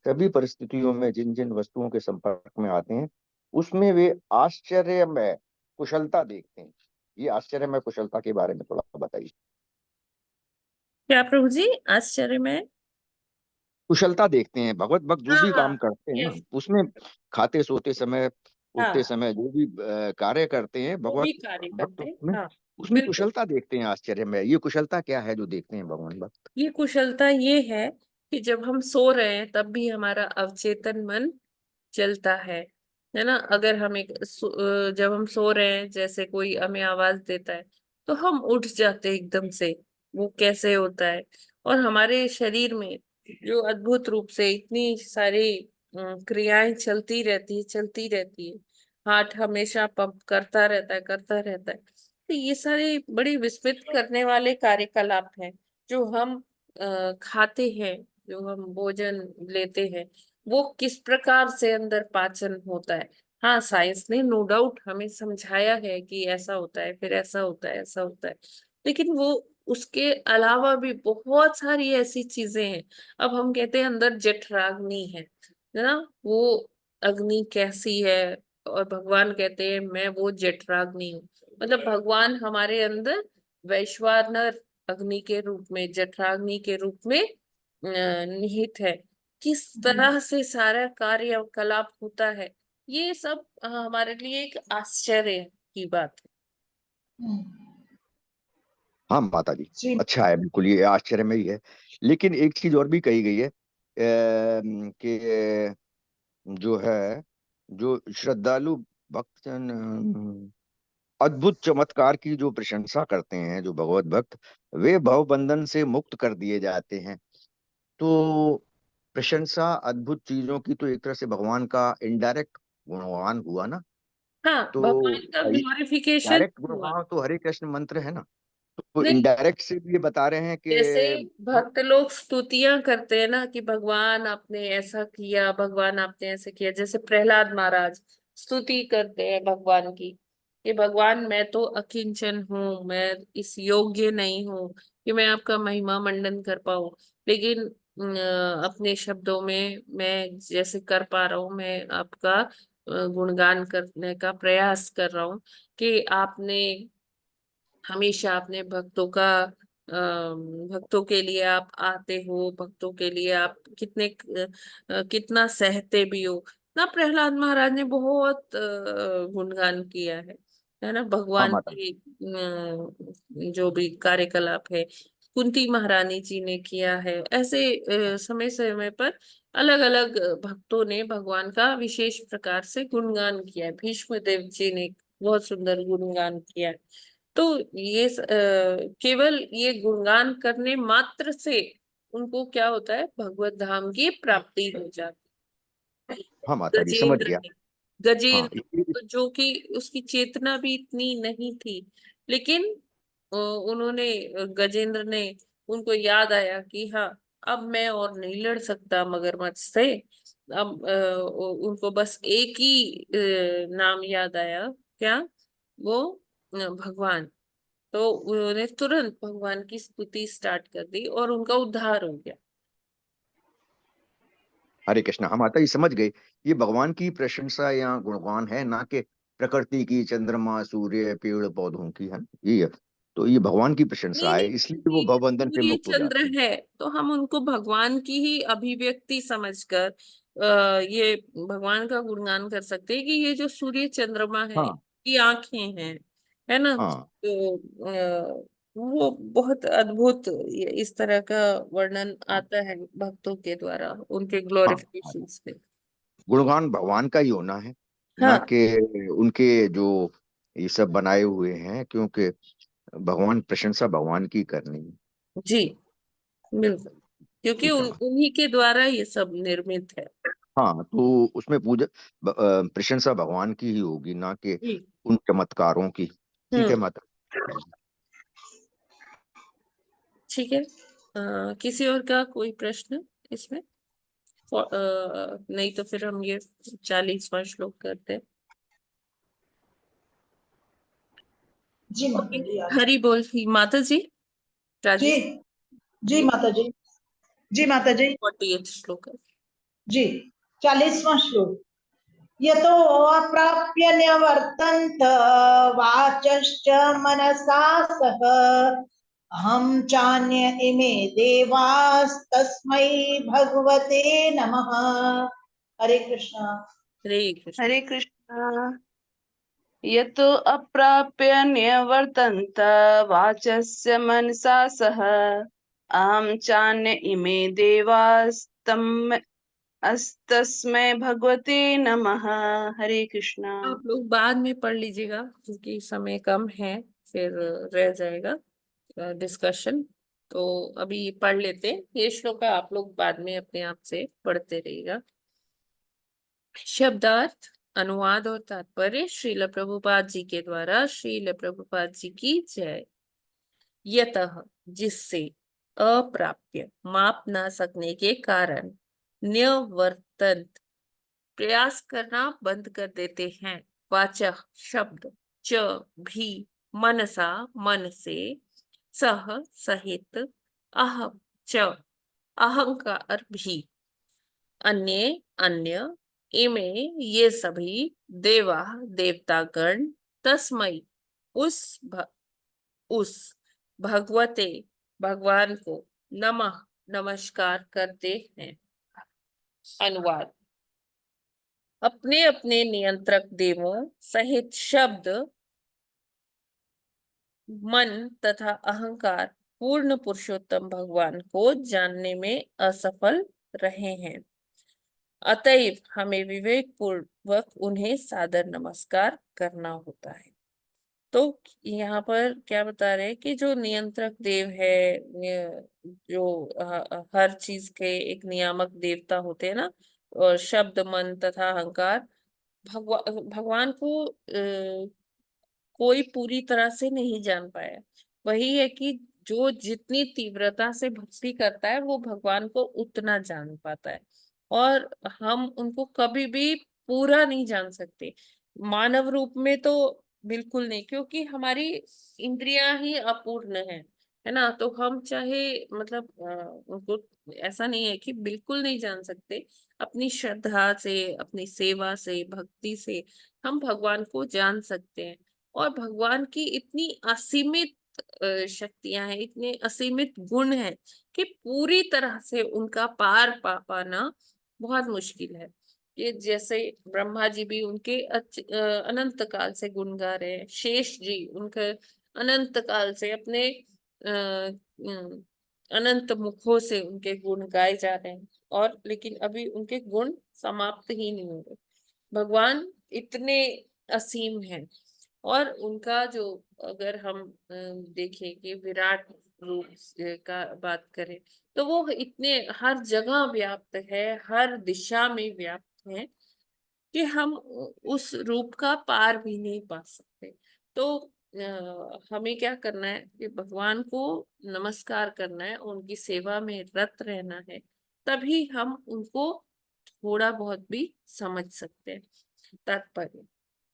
सभी परिस्थितियों में जिन जिन वस्तुओं के संपर्क में आते हैं उसमें वे आश्चर्य में कुशलता देखते हैं। ये आश्चर्य में कुशलता के बारे में थोड़ा बताइए। क्या प्रभु जी, आश्चर्य में? कुशलता देखते हैं, भगवत भक्त जो हाँ भी हाँ, काम करते हैं ना यस। उसमें, खाते सोते समय, उठते हाँ, समय जो भी कार्य करते हैं वो भगवत भी कार्य भक्त करते हैं, उसमें, हाँ। उसमें बिल्कुल। कुशलता देखते हैं आश्चर्य में। ये कुशलता क्या है जो देखते हैं भगवान भक्त? ये कुशलता ये है कि जब हम सो रहे हैं तब भी हमारा अवचेतन मन चलता है ना। अगर हम जब हम सो रहे हैं, जैसे कोई हमें आवाज देता है तो हम उठ जाते हैं एकदम से। वो कैसे होता है? और हमारे शरीर में जो अद्भुत रूप से इतनी सारी क्रियाएं चलती रहती है, चलती रहती है। हार्ट हमेशा पंप करता रहता है, करता रहता है। तो ये सारे बड़े विस्मित करने वाले कार्यकलाप हैं जो हम खाते हैं, जो हम भोजन लेते हैं, वो किस प्रकार से अंदर पाचन होता है। हाँ, साइंस ने नो डाउट हमें समझाया है कि ऐसा होता है, फिर ऐसा होता है, ऐसा होता है। लेकिन वो उसके अलावा भी बहुत सारी ऐसी चीजें हैं। अब हम कहते हैं अंदर जठराग्नि है ना, वो अग्नि कैसी है? और भगवान कहते हैं मैं वो जठराग्नि हूँ। मतलब भगवान हमारे अंदर वैश्वानर अग्नि के रूप में, जठराग्नि के रूप में निहित है। किस तरह से सारा कार्यकलाप होता है, ये सब हमारे लिए एक आश्चर्य की बात है। हाँ माता जी, जी। अच्छा है, बिल्कुल ये आश्चर्य में ही है। लेकिन एक चीज और भी कही गई है कि जो है, जो श्रद्धालु भक्तजन अद्भुत चमत्कार की जो प्रशंसा करते हैं, जो भगवत भक्त, वे भव बंधन से मुक्त कर दिए जाते हैं। तो प्रशंसा अद्भुत चीजों की तो एक तरह से भगवान का इनडायरेक्ट गुणगान हुआ ना। हाँ, तो भगवान का ग्लोरिफिकेशन डायरेक्ट हुआ। गुणगान तो हरे कृष्ण मंत्र है ना, तो नहीं, इनडायरेक्ट से भी ये बता रहे हैं जैसे कि भक्त लोग स्तुतियां करते हैं ना कि भगवान आपने ऐसा किया, भगवान आपने ऐसे किया। जैसे प्रहलाद महाराज स्तुति करते हैं भगवान की कि भगवान मैं तो अकिंचन हूँ, मैं इस योग्य नहीं हूँ कि मैं आपका महिमा मंडन कर पाऊँ। लेकिन अपने शब्दों में मैं जैसे कर पा रहा हूँ, मैं आपका गुणगान करने का प्रयास कर रहा हूँ कि आपने हमेशा अपने भक्तों के लिए आप आते हो, भक्तों के लिए आप कितना सहते भी हो ना। प्रहलाद महाराज ने बहुत गुणगान किया है ना हाँ भगवान माता जी। की। जो भी कार्यकलाप है, कुंती महारानी जी ने किया है। ऐसे समय समय पर अलग अलग भक्तों ने भगवान का विशेष प्रकार से गुणगान किया है। भीष्म देव जी ने बहुत सुंदर गुणगान किया है। तो ये केवल ये गुणगान करने मात्र से उनको क्या होता है, भगवत धाम की प्राप्ति हो जाती है। हाँ माता जी, समझ गजेंद्र गया। ने हाँ गजेंद्र जो कि उसकी चेतना भी इतनी नहीं थी, लेकिन उन्होंने गजेंद्र ने, उनको याद आया कि हाँ अब मैं और नहीं लड़ सकता मगरमच्छ से। अब उनको बस एक ही नाम याद आया, क्या? वो भगवान। तो उन्होंने तुरंत भगवान की स्तुति स्टार्ट कर दी और उनका उद्धार हो गया। हरे कृष्ण, हम माता जी समझ गए। ये भगवान की प्रशंसा या गुणगान है, ना कि प्रकृति की, चंद्रमा सूर्य पेड़ पौधों की, है ना? ये है। तो ये भगवान की प्रशंसा नहीं है, नहीं, इसलिए वो ये भवबंधन से सूर्य मुक्त हो चंद्र जाते हैं। है तो हम उनको भगवान की ही अभिव्यक्ति समझकर ये भगवान का गुणगान कर सकते हैं कि ये जो सूर्य चंद्रमा है, हाँ ये आंखें हैं, है ना। हाँ तो वो बहुत अद्भुत इस तरह का वर्णन हाँ आता है भक्तों के द्वारा उनके हाँ हाँ ग्लोरिफिकेशन पे। गुणगान भगवान का ही होना है, ना हाँ कि उनके जो ये सब बनाए हुए हैं, क्योंकि भगवान प्रशंसा भगवान की करनी है। जी बिल्कुल, क्योंकि ठीक है माँ। उन्हीं के द्वारा ये सब निर्मित है। हाँ, तो उसमें पूजा प्रशंसा भगवान की ही होगी, ना कि जी। उन चमत्कारों की। ठीक है हम्म। माता। ठीक है। किसी और का कोई प्रश्न इसमें? नहीं तो फिर हम ये 40वां श्लोक करते हैं। जी माता ओके। जी आप। हरि बोल ही माता जी। जी राजेश जी माता जी। जी माता जी। 48 श्लोक है। जी 40वां श्लोक। यतो अप्राप्य न्यवर्तन्त वाचश्च मनसा सह अहं चान्य इमे देवास्तस्मै भगवते नमः। हरे कृष्णा। हरे कृष्ण। हरे कृष्णा। यतो अप्राप्य न्यवर्तन्त वाचस्य मनसा सह अहं चान्य इमे देवास्तम अस्तस्मै भगवते नमः। हरे कृष्णा। आप लोग बाद में पढ़ लीजिएगा क्योंकि समय कम है, फिर रह जाएगा डिस्कशन। तो अभी पढ़ लेते हैं ये श्लोक, आप लोग बाद में अपने आप से पढ़ते रहिएगा। शब्दार्थ, अनुवाद और तात्पर्य श्रील प्रभुपाद जी के द्वारा। श्रील प्रभुपाद जी की जय। यतः जिससे, अप्राप्य माप ना सकने के कारण, न्यवर्तन्त प्रयास करना बंद कर देते हैं, वाचः शब्द, च भी मनसा मन से, सह सहित, अहम च अहंकार भी, अन्य अन्य, इमे ये सभी, देवा देवतागण, तस्मै उस भगवते भगवान को, नमः नमस्कार करते हैं। अनुवाद। अपने अपने नियंत्रक देवों सहित शब्द, मन तथा अहंकार पूर्ण पुरुषोत्तम भगवान को जानने में असफल रहे हैं। अतएव हमें विवेक पूर्वक उन्हें सादर नमस्कार करना होता है। तो यहाँ पर क्या बता रहे हैं कि जो नियंत्रक देव है, जो हर चीज के एक नियामक देवता होते हैं ना, और शब्द मन तथा अहंकार, भगवान को कोई पूरी तरह से नहीं जान पाया। वही है कि जो जितनी तीव्रता से भक्ति करता है वो भगवान को उतना जान पाता है, और हम उनको कभी भी पूरा नहीं जान सकते। मानव रूप में तो बिल्कुल नहीं, क्योंकि हमारी इंद्रियां ही अपूर्ण है ना। तो हम चाहे मतलब उनको ऐसा नहीं है कि बिल्कुल नहीं जान सकते। अपनी श्रद्धा से, अपनी सेवा से, भक्ति से हम भगवान को जान सकते हैं। और भगवान की इतनी असीमित शक्तियां हैं, इतने असीमित गुण हैं कि पूरी तरह से उनका पार पा पाना बहुत मुश्किल है। ये जैसे ब्रह्मा जी भी उनके अनंत काल से गुण गा रहे हैं, शेष जी उनके अनंत काल से अपने अनंत मुखों से उनके गुण गाए जा रहे हैं, और लेकिन अभी उनके गुण समाप्त ही नहीं हो रहे। भगवान इतने असीम हैं। और उनका जो, अगर हम देखें कि विराट रूप का बात करें, तो वो इतने हर जगह व्याप्त है, हर दिशा में व्याप्त है कि हम उस रूप का पार भी नहीं पा सकते। तो हमें क्या करना है कि भगवान को नमस्कार करना है, उनकी सेवा में रत रहना है, तभी हम उनको थोड़ा बहुत भी समझ सकते हैं। तात्पर्य।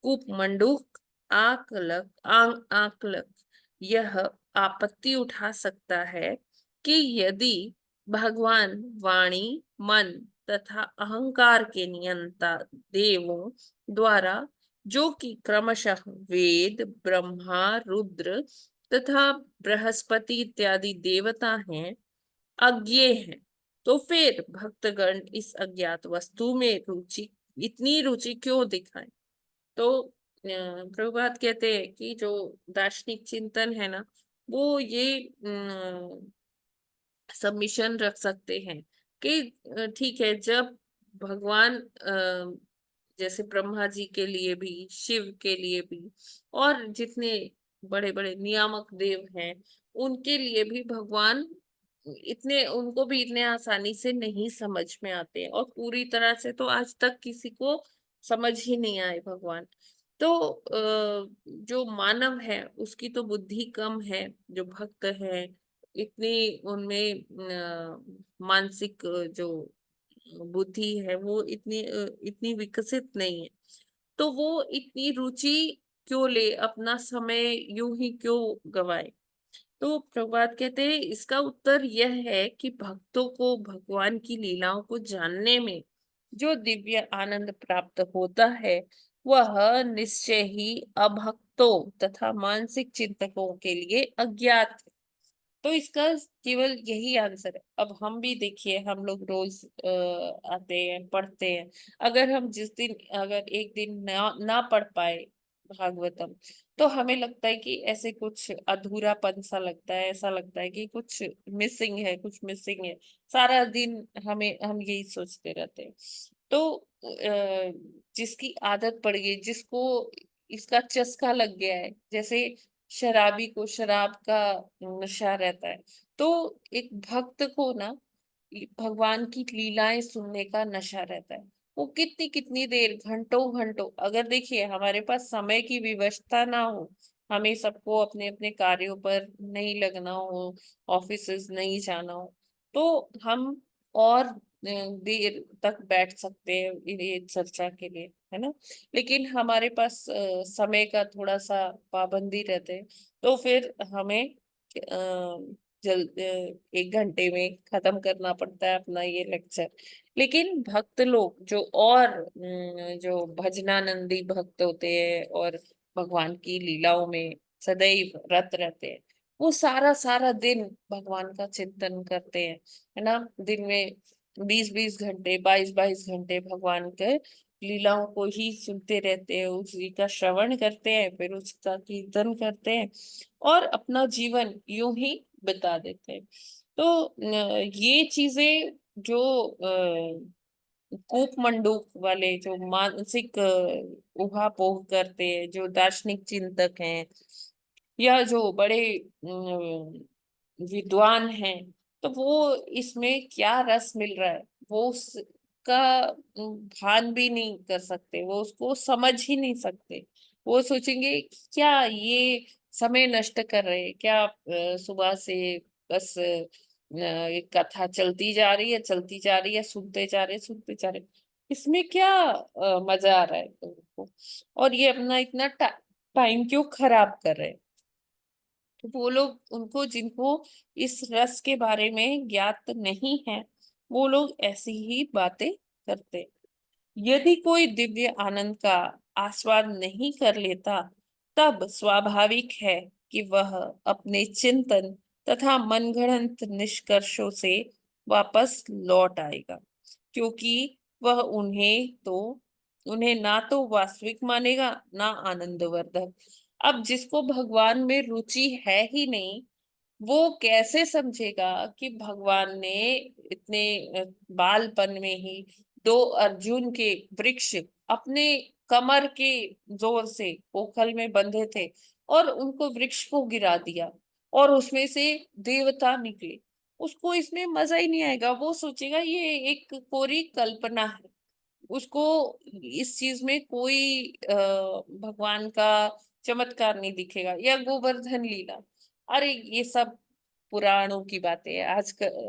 कूप मंडूक आकलक आकलक यह आपत्ति उठा सकता है कि यदि भगवान वाणी, मन तथा अहंकार के नियंता देवों द्वारा, जो कि क्रमशः वेद, ब्रह्मा, रुद्र तथा बृहस्पति इत्यादि देवता हैं, अज्ञेय हैं, तो फिर भक्तगण इस अज्ञात वस्तु में इतनी रुचि क्यों दिखाएं। तो प्रभुपाद कहते हैं कि जो दार्शनिक चिंतन है ना, वो ये सबमिशन रख सकते हैं कि ठीक है, जब भगवान जैसे ब्रह्मा जी के लिए भी, शिव के लिए भी, और जितने बड़े बड़े नियामक देव हैं उनके लिए भी भगवान इतने, उनको भी इतने आसानी से नहीं समझ में आते, और पूरी तरह से तो आज तक किसी को समझ ही नहीं आए भगवान। तो जो मानव है उसकी तो बुद्धि कम है, जो भक्त है इतनी उनमें मानसिक जो बुद्धि है वो इतनी विकसित नहीं है, तो वो इतनी रुचि क्यों ले, अपना समय यूं ही क्यों गवाए। तो प्रभुपाद कहते हैं इसका उत्तर यह है कि भक्तों को भगवान की लीलाओं को जानने में जो दिव्य आनंद प्राप्त होता है वह निश्चय ही अभक्तों तथा मानसिक चिंतकों के लिए अज्ञात है। तो इसका केवल यही आंसर है। अब हम भी देखिए, हम लोग रोज आते हैं, पढ़ते हैं। अगर हम जिस दिन, अगर एक दिन ना पढ़ पाए भागवतम, तो हमें लगता है कि ऐसे कुछ अधूरापन सा लगता है, ऐसा लगता है कि कुछ मिसिंग है, कुछ मिसिंग है। सारा दिन हम यही सोचते रहते हैं। तो जिसकी आदत पड़ गई, जिसको इसका चस्का लग गया है, जैसे शराबी को शराब का नशा रहता है, तो एक भक्त को ना भगवान की लीलाएं सुनने का नशा रहता है। वो कितनी कितनी देर, घंटों घंटों, अगर देखिए हमारे पास समय की व्यवस्था ना हो, हमें सबको अपने अपने कार्यों पर नहीं लगना हो, ऑफिसेज नहीं जाना हो, तो हम और देर तक बैठ सकते हैं ये चर्चा के लिए, है ना। लेकिन हमारे पास समय का थोड़ा सा पाबंदी रहते हैं, तो फिर हमें जल्द 1 घंटे में खत्म करना पड़ता है अपना ये लेक्चर। लेकिन भक्त लोग जो, और जो भजनानंदी भक्त होते हैं और भगवान की लीलाओं में सदैव रत रहते हैं, वो सारा सारा दिन भगवान का चिंतन करते हैं, है ना। दिन में 20-20 घंटे, 22-22 घंटे भगवान के लीलाओं को ही सुनते रहते हैं, उसी का श्रवण करते हैं, फिर उसका कीर्तन करते हैं और अपना जीवन यूं ही बिता देते हैं। तो ये चीजें जो कूप मंडूक वाले जो मानसिक उहापोह करते हैं, जो दार्शनिक चिंतक हैं या जो बड़े विद्वान हैं, तो वो इसमें क्या रस मिल रहा है वो उसका भान भी नहीं कर सकते, वो उसको समझ ही नहीं सकते। वो सोचेंगे क्या ये समय नष्ट कर रहे हैं क्या, सुबह से बस एक कथा चलती जा रही है, चलती जा रही है, सुनते जा रहे, सुनते जा रहे, इसमें क्या मजा आ रहा है तुमको, और ये अपना इतना टाइम क्यों खराब कर रहे हैं। तो वो लोग, उनको, जिनको इस रस के बारे में ज्ञात नहीं है, वो लोग ऐसी ही बातें करते हैं। यदि कोई दिव्य आनंद का आस्वाद नहीं कर लेता, तब स्वाभाविक है कि वह अपने चिंतन तथा मनगढ़ंत निष्कर्षों से वापस लौट आएगा, क्योंकि वह उन्हें ना तो वास्तविक मानेगा, ना आनंदवर्धक। अब जिसको भगवान में रुचि है ही नहीं, वो कैसे समझेगा कि भगवान ने इतने बालपन में ही 2 अर्जुन के वृक्ष अपने कमर के जोर से ओखल में बंधे थे और उनको वृक्ष को गिरा दिया और उसमें से देवता निकले। उसको इसमें मजा ही नहीं आएगा, वो सोचेगा ये एक कोरी कल्पना है। उसको इस चीज में कोई भगवान का चमत्कार नहीं दिखेगा, या गोवर्धन लीला, अरे ये सब पुराणों की बातें है,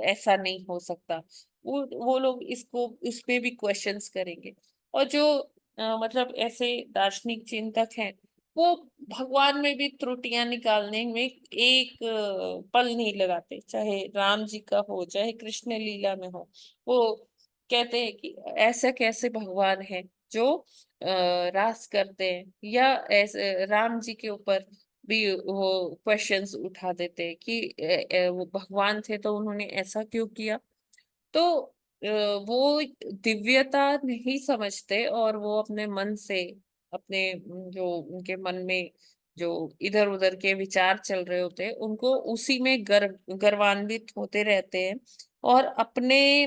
ऐसा नहीं हो सकता। वो लोग इसको, इसमें भी क्वेश्चंस करेंगे। और जो मतलब ऐसे दार्शनिक चिंतक हैं, वो भगवान में भी त्रुटियां निकालने में एक पल नहीं लगाते, चाहे राम जी का हो, चाहे कृष्ण लीला में हो। वो कहते हैं कि ऐसा कैसे भगवान है जो रास करते हैं, या ऐसे राम जी के ऊपर भी वो क्वेश्चंस उठा देते हैं कि वो भगवान थे तो उन्होंने ऐसा क्यों किया। तो वो दिव्यता नहीं समझते, और वो अपने मन से, अपने जो उनके मन में जो इधर उधर के विचार चल रहे होते हैं, उनको उसी में गर्वान्वित होते रहते हैं, और अपने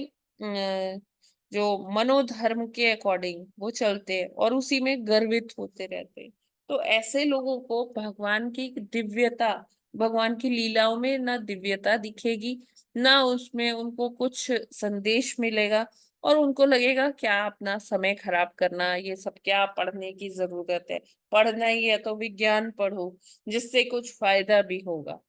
जो मनोधर्म के अकॉर्डिंग वो चलते हैं और उसी में गर्वित होते रहते हैं। तो ऐसे लोगों को भगवान की दिव्यता, भगवान की लीलाओं में ना दिव्यता दिखेगी, ना उसमें उनको कुछ संदेश मिलेगा, और उनको लगेगा क्या अपना समय खराब करना, ये सब क्या पढ़ने की जरूरत है, पढ़ना ही है तो विज्ञान पढ़ो जिससे कुछ फायदा भी होगा।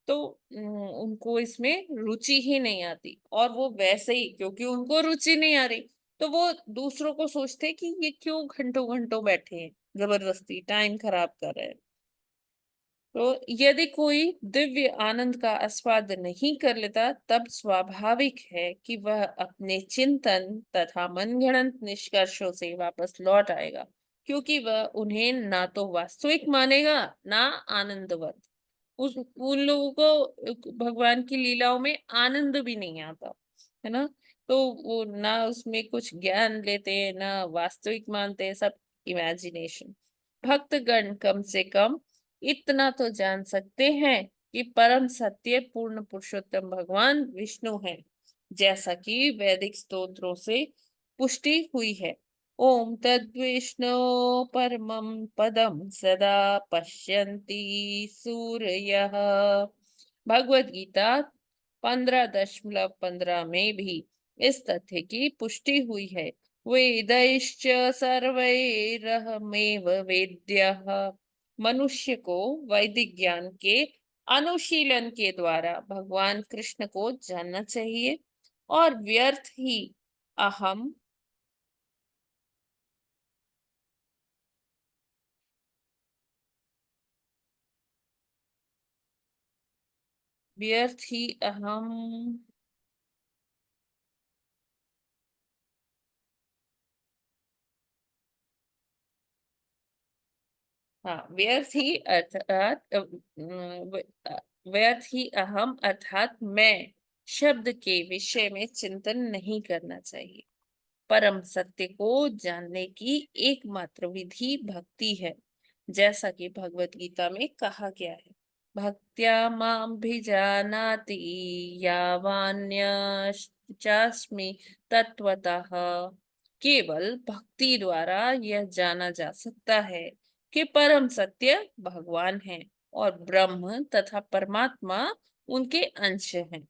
तो उनको इसमें रुचि ही नहीं आती, और वो वैसे ही क्योंकि उनको रुचि नहीं आ रही तो वो दूसरों को सोचते कि ये क्यों घंटों घंटों बैठे हैं, जबरदस्ती टाइम खराब कर रहे हैं। तो यदि कोई दिव्य आनंद का आस्वाद नहीं कर लेता तब स्वाभाविक है कि वह अपने चिंतन तथा मनगढ़ंत निष्कर्षों से वापस लौट आएगा, क्योंकि वह उन्हें ना तो वास्तविक मानेगा ना आनंदवत। उन लोगों को भगवान की लीलाओं में आनंद भी नहीं आता है ना। तो वो ना उसमें कुछ ज्ञान लेते हैं ना वास्तविक मानते हैं, सब इमेजिनेशन। भक्तगण कम से कम इतना तो जान सकते हैं कि परम सत्य पूर्ण पुरुषोत्तम भगवान विष्णु है, जैसा कि वैदिक स्तोत्रों से पुष्टि हुई है। ओम तद्विष्णु परमं पदम सदा पश्यन्ति सूरयः। भगवत गीता 15.15 में भी इस तथ्य की पुष्टि हुई है। वेदैश्च सर्वैरहमेव वेद्यः। मनुष्य को वैदिक ज्ञान के अनुशीलन के द्वारा भगवान कृष्ण को जानना चाहिए, और व्यर्थ ही अहम व्यर्थ ही अहम हाँ, व्यर्थ ही अर्थात व्यर्थ ही अहम अर्थात मैं शब्द के विषय में चिंतन नहीं करना चाहिए। परम सत्य को जानने की एकमात्र विधि भक्ति है, जैसा कि भगवत गीता में कहा गया है। भक्त्या माम भिजानाति यावान्यश्चास्मि तत्वतः। केवल भक्ति द्वारा यह जाना जा सकता है कि परम सत्य भगवान है और ब्रह्म तथा परमात्मा उनके अंश हैं।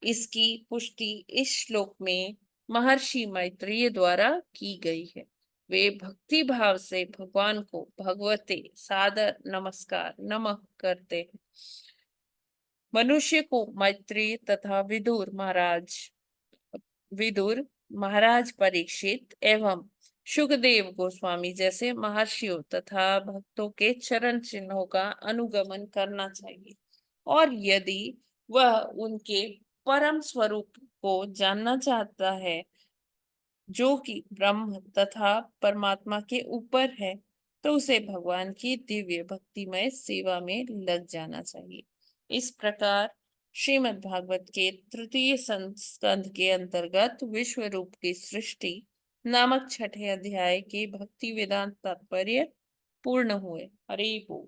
इसकी पुष्टि इस श्लोक में महर्षि मैत्रेय द्वारा की गई है। वे भक्ति भाव से भगवान को भगवते सादर नमस्कार नमः करते हैं। मनुष्य को मैत्रेय तथा विदुर महाराज परीक्षित एवं सुखदेव गोस्वामी जैसे महर्षियों तथा भक्तों के चरण चिन्हों का अनुगमन करना चाहिए, और यदि वह उनके परम स्वरूप को जानना चाहता है जो कि ब्रह्म तथा परमात्मा के ऊपर है, तो उसे भगवान की दिव्य भक्तिमय सेवा में लग जाना चाहिए। इस प्रकार श्रीमद् भागवत के तृतीय स्कंध के अंतर्गत विश्व रूप की सृष्टि नामक छठे अध्याय के भक्ति वेदांत तात्पर्य पूर्ण हुए। हरि बोल।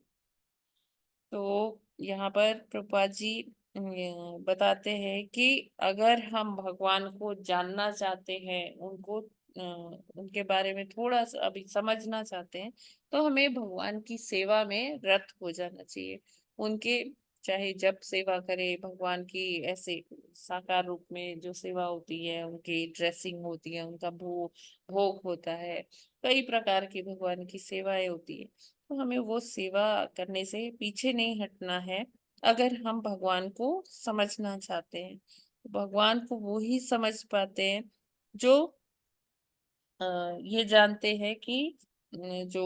तो यहाँ पर प्रभुपाद जी बताते हैं कि अगर हम भगवान को जानना चाहते हैं, उनके बारे में थोड़ा सा अभी समझना चाहते हैं, तो हमें भगवान की सेवा में रत हो जाना चाहिए। उनके चाहे जब सेवा करे भगवान की, ऐसे साकार रूप में जो सेवा होती है, उनकी ड्रेसिंग होती है, उनका भोग होता है, कई प्रकार की भगवान की सेवाएं होती है। तो हमें वो सेवा करने से पीछे नहीं हटना है अगर हम भगवान को समझना चाहते हैं। भगवान को वो ही समझ पाते हैं जो ये जानते हैं कि जो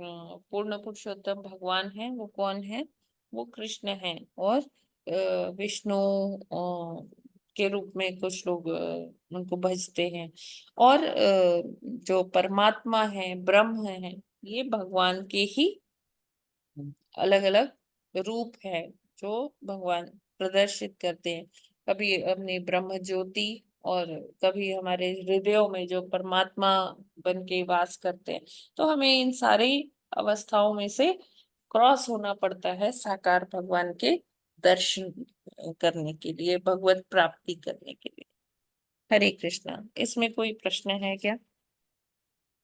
पूर्ण पुरुषोत्तम भगवान है वो कौन है, वो कृष्ण है। और विष्णु के रूप में कुछ लोग उनको भजते हैं, और जो परमात्मा है ब्रह्म है, ये भगवान के ही अलग अलग रूप है जो भगवान प्रदर्शित करते हैं। कभी अपनी ब्रह्म ज्योति, और कभी हमारे हृदयों में जो परमात्मा बन के वास करते हैं। तो हमें इन सारी अवस्थाओं में से क्रॉस होना पड़ता है साकार भगवान के दर्शन करने के लिए, भगवत प्राप्ति करने के लिए। हरे कृष्णा। इसमें कोई प्रश्न है क्या?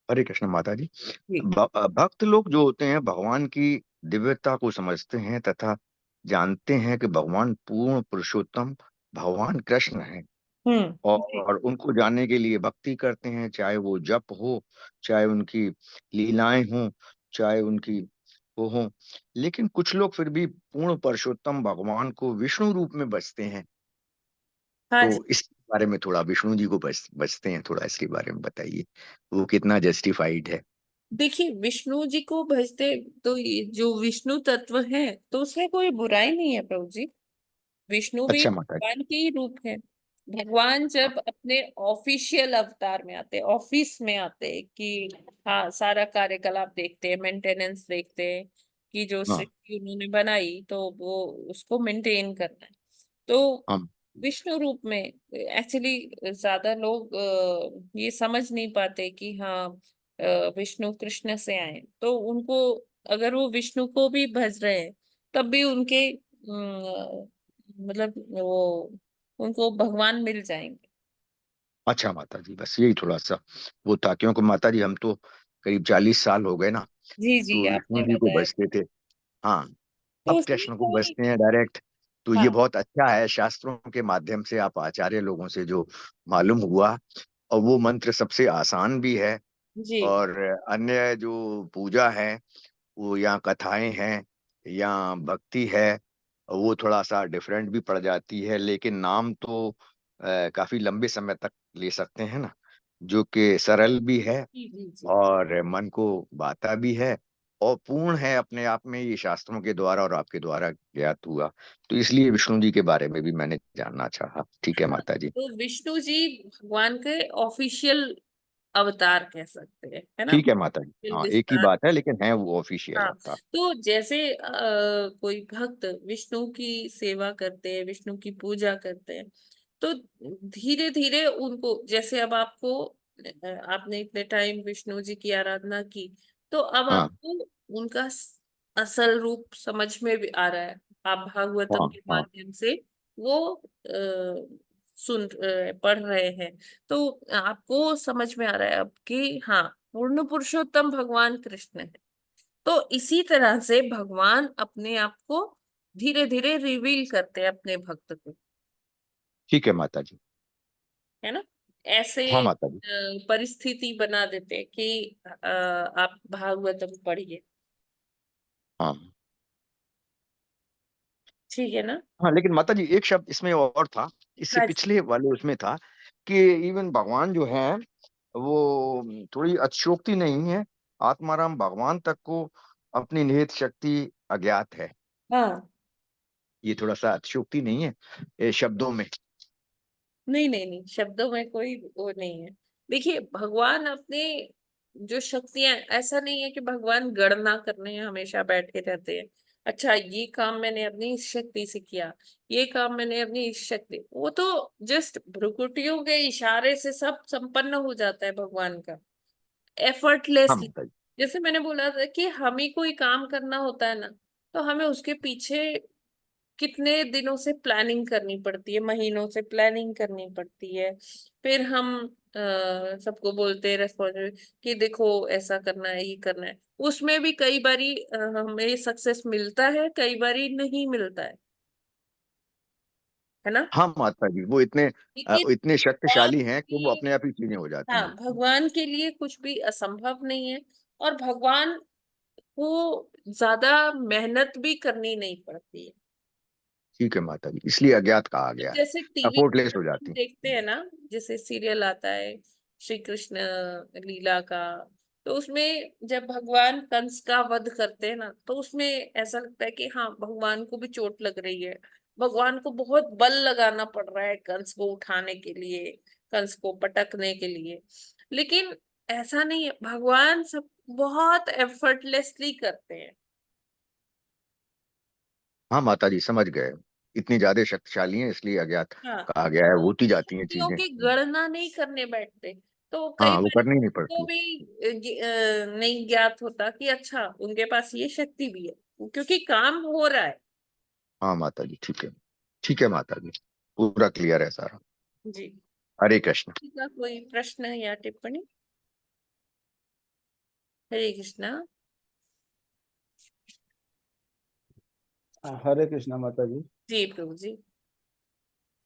हरे कृष्ण माता जी। जी। भक्त लोग जो होते हैं भगवान की दिव्यता को समझते हैं तथा जानते हैं कि भगवान पूर्ण पुरुषोत्तम भगवान कृष्ण हैं, जी। और उनको जानने के लिए भक्ति करते हैं, चाहे वो जप हो, चाहे उनकी लीलाएं हों, चाहे उनकी वो हो। लेकिन कुछ लोग फिर भी पूर्ण पुरुषोत्तम भगवान को विष्णु रूप में बचते हैं। हाँ जी। तो इस बारे में थोड़ा, विष्णु जी को बचते हैं, थोड़ा इसके बारे में बताइए, वो कितना जस्टिफाइड है? देखिए, विष्णु जी को भजते तो ये जो विष्णु तत्व है तो उसमें कोई बुराई नहीं है प्रभु जी। विष्णु भी अच्छा माता जी। भगवान के ही रूप है। भगवान हाँ जब अपने ऑफिशियल अवतार में आते, ऑफिस में आते कि हाँ सारा कार्यकलाप देखते हैं, मेंटेनेंस देखते हैं कि जो हाँ सृष्टि उन्होंने बनाई तो वो उसको मेंटेन करना है। तो हाँ विष्णु रूप में एक्चुअली ज्यादा लोग ये समझ नहीं पाते कि हाँ विष्णु कृष्ण से आए, तो उनको अगर वो विष्णु को भी भज रहे हैं तब भी उनके मतलब वो उनको भगवान मिल जाएंगे। अच्छा माता जी, बस यही थोड़ा सा वो था, क्योंकि माता जी हम तो करीब 40 साल हो गए ना, जी जी, तो आपने विष्णु जी को बताया। बजते थे। हाँ, तो अब उसमें कृष्ण को कोई, बजते हैं डायरेक्ट। तो ये हाँ बहुत अच्छा है, शास्त्रों के माध्यम से आप आचार्य लोगों से जो मालूम हुआ, और वो मंत्र सबसे आसान भी है। जी और अन्य जो पूजा है, वो या कथाएं हैं या भक्ति है, वो थोड़ा सा डिफरेंट भी पड़ जाती है, लेकिन नाम तो काफी लंबे समय तक ले सकते हैं ना, जो कि सरल भी है जी जी जी। और मन को भाता भी है, और पूर्ण है अपने आप में, ये शास्त्रों के द्वारा और आपके द्वारा ज्ञात हुआ। तो इसलिए विष्णु जी के बारे में भी मैंने जानना चाहा। ठीक है माता जी। तो विष्णु जी भगवान के ऑफिशियल अवतार कह सकते हैं, है ना? ठीक है माता जी, हाँ एक ही विस्तार। बात है, लेकिन है वो ऑफिशियल हाँ, अवतार। तो जैसे कोई भक्त विष्णु की सेवा करते हैं, विष्णु की पूजा करते हैं, तो धीरे धीरे उनको, जैसे अब आपको आपने इतने टाइम विष्णु जी की आराधना की, तो अब हाँ आपको उनका असल रूप समझ में भी आ रहा है। आप भागवतम हाँ के हाँ माध्यम से वो पढ़ रहे हैं, तो आपको समझ में आ रहा है अब कि हाँ पूर्ण पुरुषोत्तम भगवान कृष्ण है। तो इसी तरह से भगवान अपने आप को धीरे धीरे रिवील करते हैं अपने भक्त को, ठीक है माता जी। है ना? ऐसे हाँ माता जी। परिस्थिति बना देते हैं कि आप भागवतम पढ़िए। हाँ ठीक है ना? हाँ, लेकिन माता जी एक शब्द इसमें और था, इससे हाँ जी। पिछले वाले उसमें था कि इवन भगवान जो है वो थोड़ी अतिशयोक्ति नहीं है, आत्माराम भगवान तक को अपनी निहित शक्ति अज्ञात है। हाँ, ये थोड़ा सा अतिशयोक्ति नहीं है ये शब्दों में? नहीं नहीं नहीं, शब्दों में कोई वो नहीं है। देखिए, भगवान अपने जो शक्तियां, ऐसा नहीं है कि भगवान गणना करने हमेशा बैठे रहते हैं। अच्छा, ये काम मैंने अपनी इस शक्ति से किया, ये काम मैंने अपनी इस शक्ति, वो तो जस्ट भ्रुकुटियों के इशारे से सब संपन्न हो जाता है भगवान का, हाँ एफर्टलेसली। माता जी। जैसे मैंने बोला था कि हमें कोई काम करना होता है ना, तो हमें उसके पीछे कितने दिनों से प्लानिंग करनी पड़ती है, महीनों से प्लानिंग करनी पड़ती है। फिर हम सबको बोलते हैं रेस्पॉन्सिबल कि देखो ऐसा करना है, ये करना है। उसमें भी कई बारी हमें सक्सेस मिलता है, कई बारी नहीं मिलता है ना? हाँ माता जी, वो इतने लेकिन इतने भगवान शक्तिशाली हैं कि वो की, अपने आप ही चीजें हो जाती हाँ हैं। भगवान के लिए कुछ भी असंभव नहीं है। और भगवान को ज्यादा मेहनत भी करनी नहीं पड़ती है। ठीक है माता जी, इसलिए अज्ञात कहा गया है, जैसे टीवी एफोर्टलेस पर हो हम जाती। देखते हैं ना, जैसे सीरियल आता है श्री कृष्ण लीला का, तो उसमें जब भगवान कंस का वध करते हैं ना, तो उसमें ऐसा लगता है कि हाँ भगवान को भी चोट लग रही है, भगवान को बहुत बल लगाना पड़ रहा है कंस को उठाने के लिए, कंस को पटकने के लिए। लेकिन ऐसा नहीं है, भगवान सब बहुत एफर्टलेसली करते हैं। हाँ माता जी समझ गए, इतनी ज्यादा शक्तिशाली हैं इसलिए अज्ञात हाँ, कहा गया है, वो होती अपनी जाती हैं शक्तियों चीजें। की गणना नहीं करने बैठते, तो कई हाँ वो बार करनी ही नहीं को पड़ती। भी नहीं ज्ञात होता कि अच्छा उनके पास ये शक्ति भी है, क्योंकि काम हो रहा है। हाँ माता जी ठीक है, ठीक है माता जी, पूरा क्लियर है सारा। जी। हरे कृष्ण। किसी का कोई प्रश्न या टिप्पणी? हरे कृष्णा। हरे कृष्णा माता जी। जी प्रभु जी।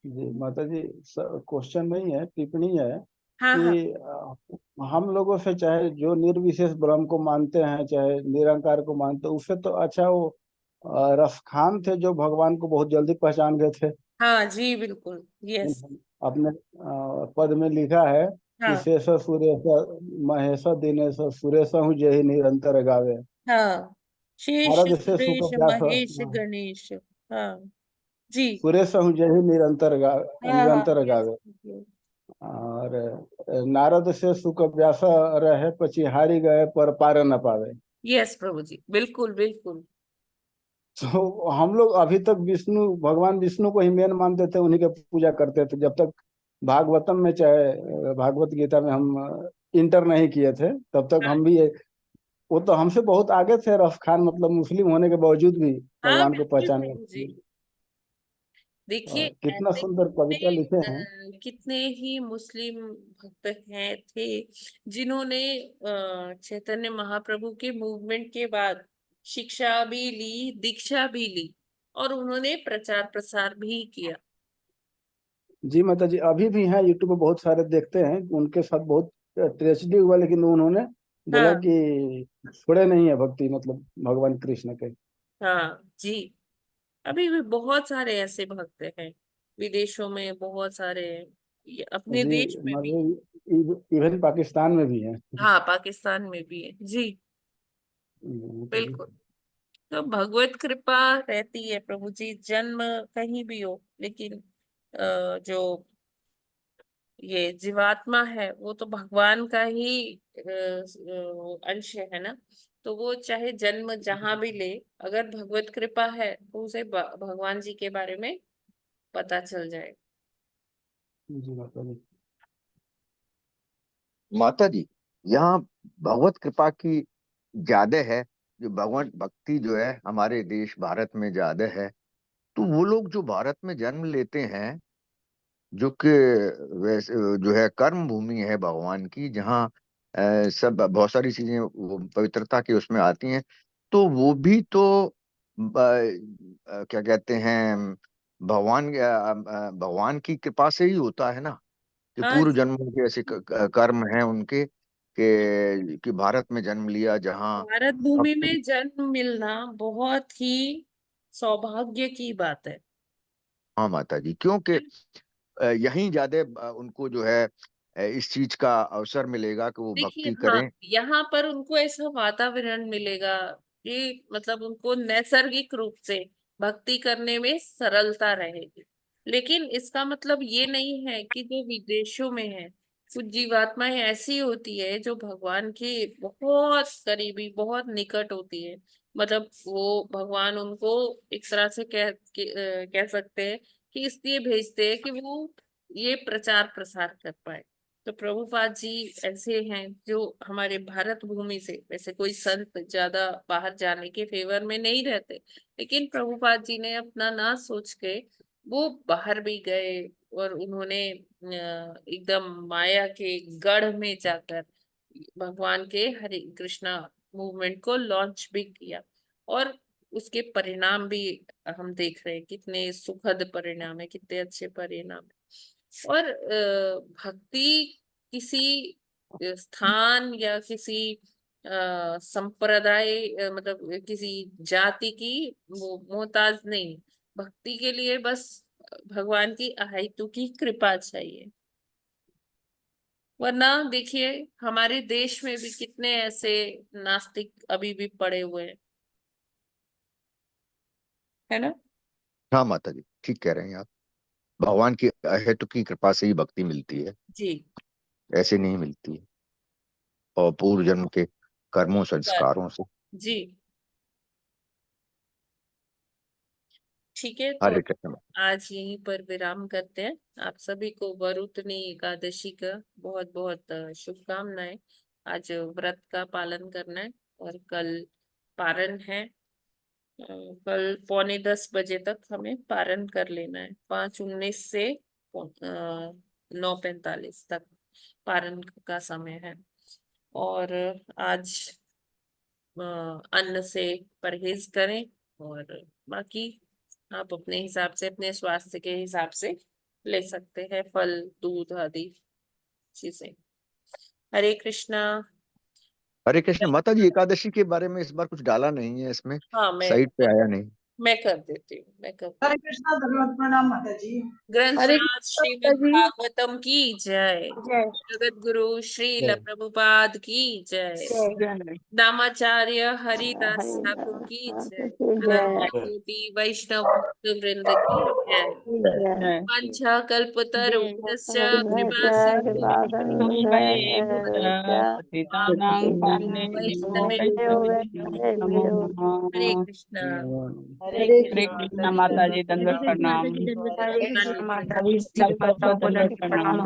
जी माता जी, क्वेश्चन नहीं है, टिप्पणी है हाँ हाँ कि हम लोगों से चाहे जो निर्विशेष ब्रह्म को मानते हैं, चाहे निरंकार को मानते हैं, उससे तो अच्छा वो रसखान थे जो भगवान को बहुत जल्दी पहचान गए थे। हाँ जी बिल्कुल। यस। अपने पद में लिखा है कि हाँ शेष सुरेश महेश दिनेश सुरेश हूँ जय निरंतर गावे। हाँ। शेष नारद से सुख सुरेश व्यास, महेश गणेश। हाँ जी। सुरेश हूँ जय हाँ हाँ निरंतर यस। गावे। और नारद से सुख व्यास रहे पचिहारी गए पर पार न पावे। यस प्रभु जी बिल्कुल बिल्कुल। तो हम लोग अभी तक भगवान विष्णु को ही मेन मानते थे, उन्हीं के पूजा करते थे जब तक भागवतम में, चाहे भागवत गीता में हम इंटर नहीं किए थे तब तक हाँ हम भी वो तो हमसे बहुत आगे थे, रफ खान मतलब मुस्लिम होने के बावजूद भी हाँ भगवान को बिल्कुल पहचान प्रभु जी। गए। देखिए और कितना ऐसे सुंदर कविता लिखे हैं। कितने ही मुस्लिम भक्त हैं थे जिन्होंने चैतन्य महाप्रभु के मूवमेंट के बाद शिक्षा भी ली, दीक्षा भी ली और उन्होंने प्रचार प्रसार भी किया। जी माता जी, अभी भी हैं यूट्यूब पे बहुत सारे देखते हैं, उनके साथ बहुत ट्रेजेडी हुआ, लेकिन उन्होंने बोला हाँ कि छोड़े नहीं है भक्ति, मतलब भगवान कृष्ण के। हाँ जी। अभी भी बहुत सारे ऐसे भक्त हैं, विदेशों में बहुत सारे हैं, अपने जी देश में भी। मतलब इवन पाकिस्तान में भी हैं। हाँ पाकिस्तान में भी है जी। माता जी। बिल्कुल। तो भगवत कृपा रहती है प्रभु जी, जन्म कहीं भी हो, लेकिन जो ये जीवात्मा है वो तो भगवान का ही अंश है ना। तो वो चाहे जन्म जहां भी ले, अगर भगवत कृपा है तो उसे भगवान जी के बारे में पता चल जाए। जी माता जी। माता जी, यहाँ भगवत कृपा की ज्यादा है, जो भगवान भक्ति जो है हमारे देश भारत में ज्यादा है। तो वो लोग जो भारत में जन्म लेते हैं, जो कि वैसे जो है कर्म भूमि है भगवान की, जहाँ सब बहुत सारी चीजें वो पवित्रता की उसमें आती हैं, तो वो भी तो क्या कहते हैं, भगवान की कृपा से ही होता है ना, कि हाँ पूर्व जी। जन्मों के ऐसे कर्म हैं उनके, कि भारत में जन्म लिया जहाँ भारत भूमि भक्ति। में जन्म मिलना बहुत ही सौभाग्य की बात है। हाँ माता जी, क्योंकि यहीं ज्यादा उनको जो है इस चीज का अवसर मिलेगा कि वो देखिए भक्ति हाँ, करें। यहाँ पर उनको ऐसा वातावरण मिलेगा कि मतलब उनको नैसर्गिक रूप से भक्ति करने में सरलता रहेगी। लेकिन इसका मतलब ये नहीं है कि जो विदेशों में है, कुछ जीवात्माएं ऐसी होती है जो भगवान की बहुत करीबी, बहुत निकट होती है। मतलब वो भगवान उनको एक तरह से कह सकते हैं कि इसलिए भेजते हैं कि वो ये प्रचार प्रसार कर पाए। तो प्रभुपाद जी ऐसे हैं जो हमारे भारत भूमि से, वैसे कोई संत ज्यादा बाहर जाने के फेवर में नहीं रहते, लेकिन प्रभुपाद जी ने अपना ना सोच के वो बाहर भी गए और उन्होंने एकदम माया के गढ़ में जाकर भगवान के हरे कृष्णा मूवमेंट को लॉन्च भी किया। और उसके परिणाम भी हम देख रहे हैं, कितने सुखद परिणाम है, कितने अच्छे परिणाम है। और भक्ति किसी स्थान या किसी संप्रदाय मतलब किसी जाति की वो मोहताज नहीं। भक्ति के लिए बस भगवान की अहेतु की कृपा चाहिए। वरना देखिए हमारे देश में भी कितने ऐसे नास्तिक अभी भी पड़े हुए हैं, है ना। हाँ माता जी, ठीक कह रहे हैं आप। भगवान की अहेतु की कृपा से ही भक्ति मिलती है, जी। ऐसे नहीं मिलती है, और पूर्व जन्म के कर्मों पर संस्कारों से। जी ठीक है, तो हरे कृष्ण। आज यहीं पर विराम करते हैं। आप सभी को वरुतनी एकादशी का बहुत बहुत शुभकामनाएं। आज व्रत का पालन करना है और कल पारण है। कल 9:45 बजे तक हमें पारण कर लेना है, 5:19 से 9:45 तक पारण का समय है। और आज अन्न से परहेज करें, और बाकी आप अपने हिसाब से, अपने स्वास्थ्य के हिसाब से ले सकते हैं, फल, दूध आदि चीजें। हरे कृष्णा। हरे कृष्ण। माता जी, एकादशी के बारे में इस बार कुछ डाला नहीं है इसमें, हाँ, साइट पे आया नहीं। मैं कर देती हूँ, मैं कर हरे कृष्णा, धन्यवाद, प्रणाम माता जी। ग्रंथराज श्रीमद् भागवतम की जय। जगत गुरु श्रील प्रभुपाद की जय। नामाचार्य हरिदास ठाकुर की जय। अनंत कोटि वैष्णव भक्त वृंद की जय। वाञ्छा कल्पतरुभ्यश्च कृपा पतितानां पावनेभ्यो वैष्णवेभ्यो नमो नमः। हरे कृष्णा। हरे कृष्णा माता जी, दंडवत प्रणाम। हरे कृष्णा। सबको दंडवत प्रणाम।